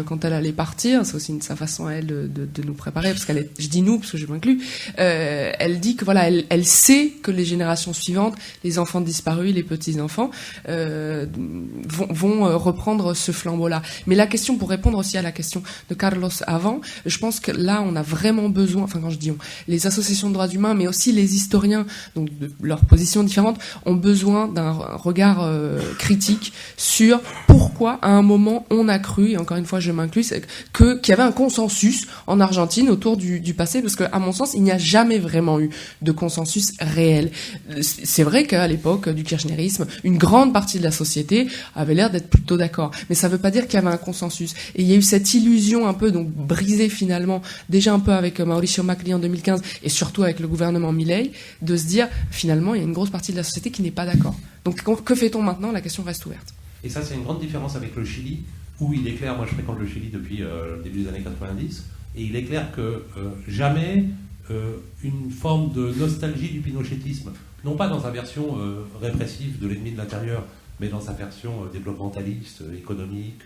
quand elle allait partir, c'est aussi sa façon à elle de nous préparer, parce je dis nous parce que je m'inclus, elle dit que elle sait que les générations suivantes, les enfants disparus, les petits-enfants, vont reprendre ce flambeau-là. Mais la question, pour répondre aussi à la question de Carlos avant, je pense que là, on a vraiment besoin, quand je dis on, les associations de droits humains, mais aussi les historiens, donc de leurs positions différentes, ont besoin d'un regard critique sur pourquoi, à un moment, on a cru, et encore une fois je m'inclus, qu'il y avait un consensus en Argentine autour du passé, parce qu'à mon sens il n'y a jamais vraiment eu de consensus réel. C'est vrai qu'à l'époque du kirchnerisme, une grande partie de la société avait l'air d'être plutôt d'accord, mais ça ne veut pas dire qu'il y avait un consensus, et il y a eu cette illusion un peu brisée finalement déjà un peu avec Mauricio Macri en 2015 et surtout avec le gouvernement Milei, de se dire finalement il y a une grosse partie de la société qui n'est pas d'accord. Donc que fait-on maintenant? La question reste ouverte. Et ça, c'est une grande différence avec le Chili, où il est clair, moi je fréquente le Chili depuis le début des années 90, et il est clair que jamais une forme de nostalgie du pinochétisme, non pas dans sa version répressive de l'ennemi de l'intérieur, mais dans sa version développementaliste, économique,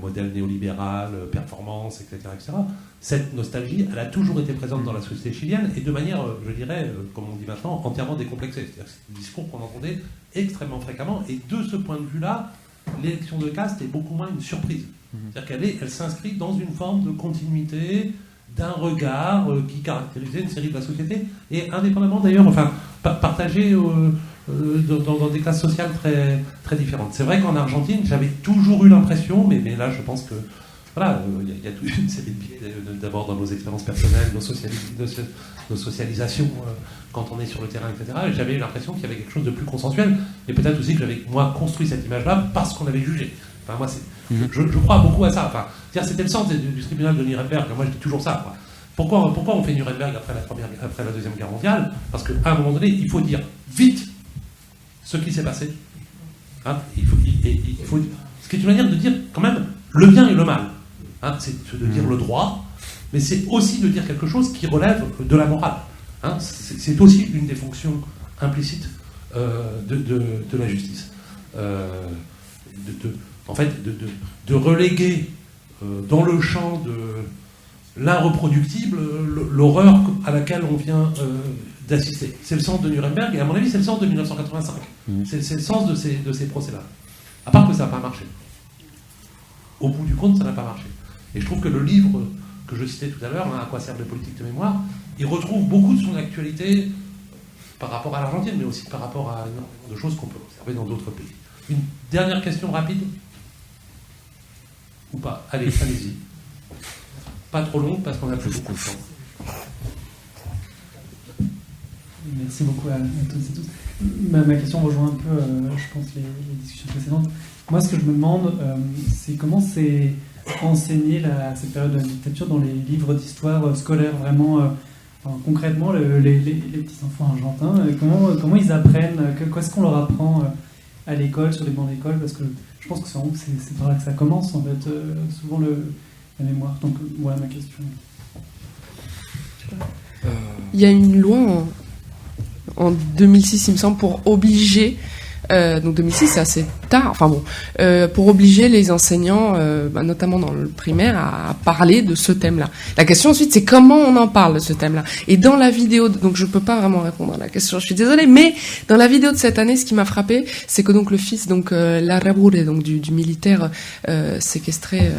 modèle néolibéral, performance, etc., etc. Cette nostalgie, elle a toujours été présente dans la société chilienne, et de manière, je dirais, comme on dit maintenant, entièrement décomplexée. C'est-à-dire que c'est un discours qu'on entendait extrêmement fréquemment, et de ce point de vue-là, l'élection de Kast est beaucoup moins une surprise. C'est-à-dire qu'elle s'inscrit dans une forme de continuité, d'un regard qui caractérisait une série de la société, et indépendamment d'ailleurs, partagé dans des classes sociales très, très différentes. C'est vrai qu'en Argentine, j'avais toujours eu l'impression, mais là je pense que il y a toute une série de biais, d'abord dans nos expériences personnelles, nos socialisations quand on est sur le terrain, etc. Et j'avais eu l'impression qu'il y avait quelque chose de plus consensuel, et peut-être aussi que j'avais, moi, construit cette image-là parce qu'on avait jugé. Moi, je crois beaucoup à ça. C'était le sens du tribunal de Nuremberg. Moi, je dis toujours ça. Pourquoi on fait Nuremberg après la Deuxième Guerre mondiale? Parce qu'à un moment donné, il faut dire vite ce qui s'est passé. Il faut, ce qui est une manière de dire quand même le bien et le mal. C'est de dire le droit, mais c'est aussi de dire quelque chose qui relève de la morale. C'est aussi une des fonctions implicites de la justice. De reléguer dans le champ de l'irreproductible l'horreur à laquelle on vient d'assister. C'est le sens de Nuremberg, et à mon avis c'est le sens de 1985. C'est le sens de ces procès-là. À part que ça n'a pas marché. Au bout du compte, ça n'a pas marché. Et je trouve que le livre que je citais tout à l'heure, à quoi servent les politiques de mémoire, il retrouve beaucoup de son actualité par rapport à l'Argentine, mais aussi par rapport à énormément de choses qu'on peut observer dans d'autres pays. Une dernière question rapide ? Ou pas ? Allez-y. Pas trop longue parce qu'on a plus beaucoup de temps. Merci beaucoup à toutes et tous. Ma question rejoint un peu, je pense, les discussions précédentes. Moi, ce que je me demande, c'est comment c'est enseigné cette période de la dictature dans les livres d'histoire scolaires, vraiment, concrètement, les petits enfants argentins, comment ils apprennent, qu'est-ce qu'on leur apprend à l'école, sur les bancs d'école, parce que je pense que c'est par là que ça commence, en fait, souvent la mémoire. Donc, voilà ma question. Il y a une loi en 2006, il me semble, pour obliger, donc 2006 c'est assez tard, enfin bon, pour obliger les enseignants, notamment dans le primaire, à parler de ce thème-là. La question ensuite, c'est comment on en parle de ce thème-là. Et dans la vidéo, donc je peux pas vraiment répondre à la question, je suis désolée, mais dans la vidéo de cette année, ce qui m'a frappé, c'est que donc le fils, donc Larrabouré, donc du militaire séquestré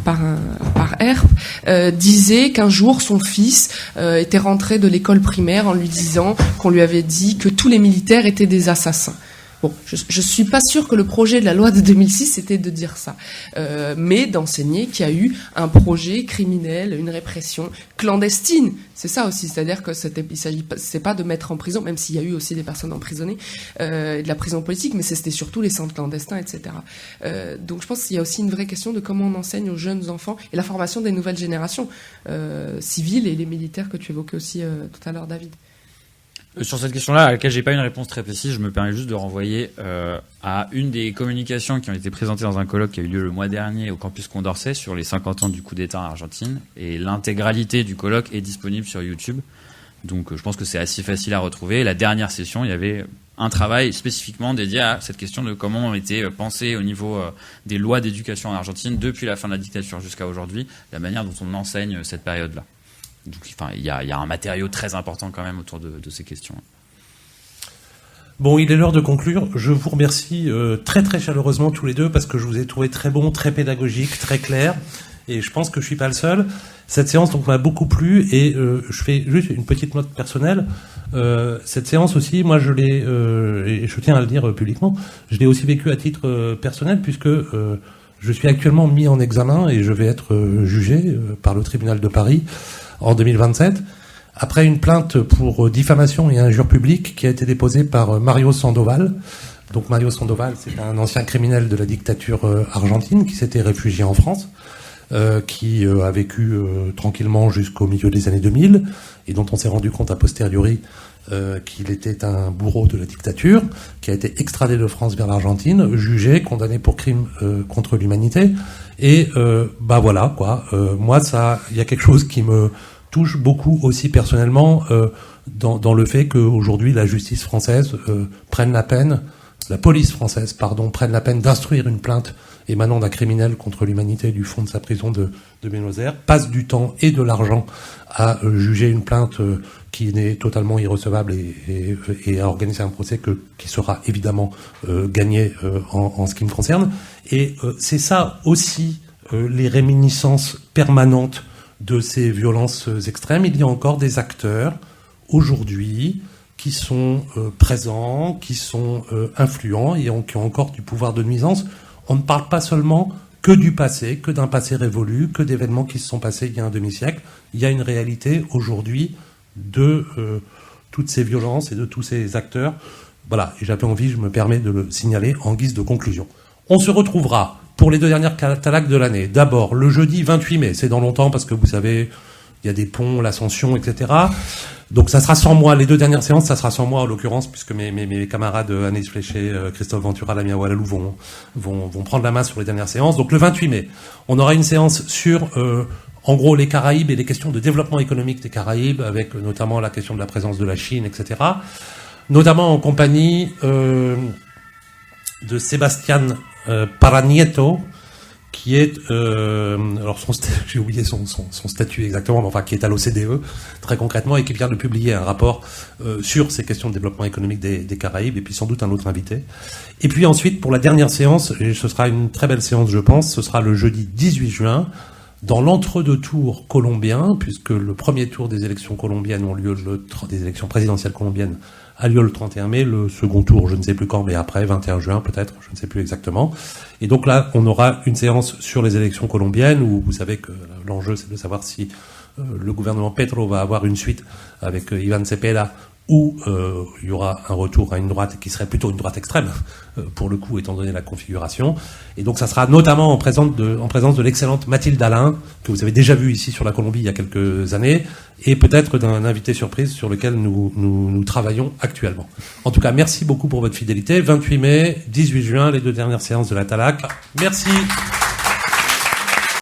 par Herp, disait qu'un jour son fils était rentré de l'école primaire en lui disant qu'on lui avait dit que tous les militaires étaient des assassins. Bon, je suis pas sûre que le projet de la loi de 2006 c'était de dire ça, mais d'enseigner qu'il y a eu un projet criminel, une répression clandestine. C'est ça aussi, c'est-à-dire que c'est pas de mettre en prison, même s'il y a eu aussi des personnes emprisonnées, de la prison politique, mais c'était surtout les centres clandestins, etc. Donc je pense qu'il y a aussi une vraie question de comment on enseigne aux jeunes enfants et la formation des nouvelles générations civiles et les militaires que tu évoquais aussi tout à l'heure, David. Sur cette question-là, à laquelle j'ai pas une réponse très précise, je me permets juste de renvoyer à une des communications qui ont été présentées dans un colloque qui a eu lieu le mois dernier au campus Condorcet sur les 50 ans du coup d'État en Argentine. Et l'intégralité du colloque est disponible sur YouTube. Donc je pense que c'est assez facile à retrouver. La dernière session, il y avait un travail spécifiquement dédié à cette question de comment ont été pensées au niveau des lois d'éducation en Argentine depuis la fin de la dictature jusqu'à aujourd'hui, la manière dont on enseigne cette période-là. Donc, enfin, il y a un matériau très important quand même autour de ces questions. Bon, il est l'heure de conclure. Je vous remercie très très chaleureusement tous les deux parce que je vous ai trouvé très bon, très pédagogique, très clair. Et je pense que je suis pas le seul. Cette séance donc m'a beaucoup plu et je fais juste une petite note personnelle. Cette séance aussi, moi je l'ai, et je tiens à le dire publiquement, je l'ai aussi vécu à titre personnel puisque je suis actuellement mis en examen et je vais être jugé par le tribunal de Paris en 2027, après une plainte pour diffamation et injure publique qui a été déposée par Mario Sandoval. Donc Mario Sandoval, c'est un ancien criminel de la dictature argentine qui s'était réfugié en France, qui a vécu tranquillement jusqu'au milieu des années 2000, et dont on s'est rendu compte a posteriori qu'il était un bourreau de la dictature, qui a été extradé de France vers l'Argentine, jugé, condamné pour crime contre l'humanité. Et voilà quoi. Moi, il y a quelque chose qui me touche beaucoup aussi personnellement dans le fait qu'aujourd'hui la justice française la police française prenne la peine d'instruire une plainte émanant d'un criminel contre l'humanité du fond de sa prison de Buenos Aires, passe du temps et de l'argent à juger une plainte qui n'est totalement irrecevable et à organiser un procès qui sera évidemment gagné en ce qui me concerne. Et c'est ça aussi les réminiscences permanentes de ces violences extrêmes. Il y a encore des acteurs aujourd'hui qui sont présents, qui sont influents et qui ont encore du pouvoir de nuisance. On ne parle pas seulement que du passé, que d'un passé révolu, que d'événements qui se sont passés il y a un demi-siècle. Il y a une réalité aujourd'hui de toutes ces violences et de tous ces acteurs. Voilà, et j'avais envie, je me permets de le signaler en guise de conclusion. On se retrouvera pour les 2 dernières catalagues de l'année. D'abord, le jeudi 28 mai, c'est dans longtemps parce que vous savez, il y a des ponts, l'Ascension, etc. Donc ça sera sans moi, les 2 dernières séances, ça sera sans moi en l'occurrence, puisque mes camarades Anaïs Fléché, Christophe Ventura, Lamia Oualalou vont prendre la main sur les dernières séances. Donc le 28 mai, on aura une séance sur, en gros, les Caraïbes et les questions de développement économique des Caraïbes, avec notamment la question de la présence de la Chine, etc. Notamment en compagnie de Sebastián Paranieto, qui est, alors j'ai oublié son statut exactement, mais enfin qui est à l'OCDE très concrètement et qui vient de publier un rapport sur ces questions de développement économique des Caraïbes, et puis sans doute un autre invité. Et puis ensuite pour la dernière séance, et ce sera une très belle séance je pense, ce sera le jeudi 18 juin dans l'entre-deux tours colombien, puisque le premier tour des élections colombiennes des élections présidentielles colombiennes a lieu le 31 mai, le second tour, je ne sais plus quand, mais après, 21 juin peut-être, je ne sais plus exactement. Et donc là, on aura une séance sur les élections colombiennes, où vous savez que l'enjeu, c'est de savoir si le gouvernement Petro va avoir une suite avec Iván Cepeda, où il y aura un retour à une droite qui serait plutôt une droite extrême, pour le coup, étant donné la configuration. Et donc ça sera notamment en présence de l'excellente Mathilde Alain, que vous avez déjà vu ici sur la Colombie il y a quelques années, et peut-être d'un invité surprise sur lequel nous travaillons actuellement. En tout cas, merci beaucoup pour votre fidélité. 28 mai, 18 juin, les 2 dernières séances de la TALAC. Merci.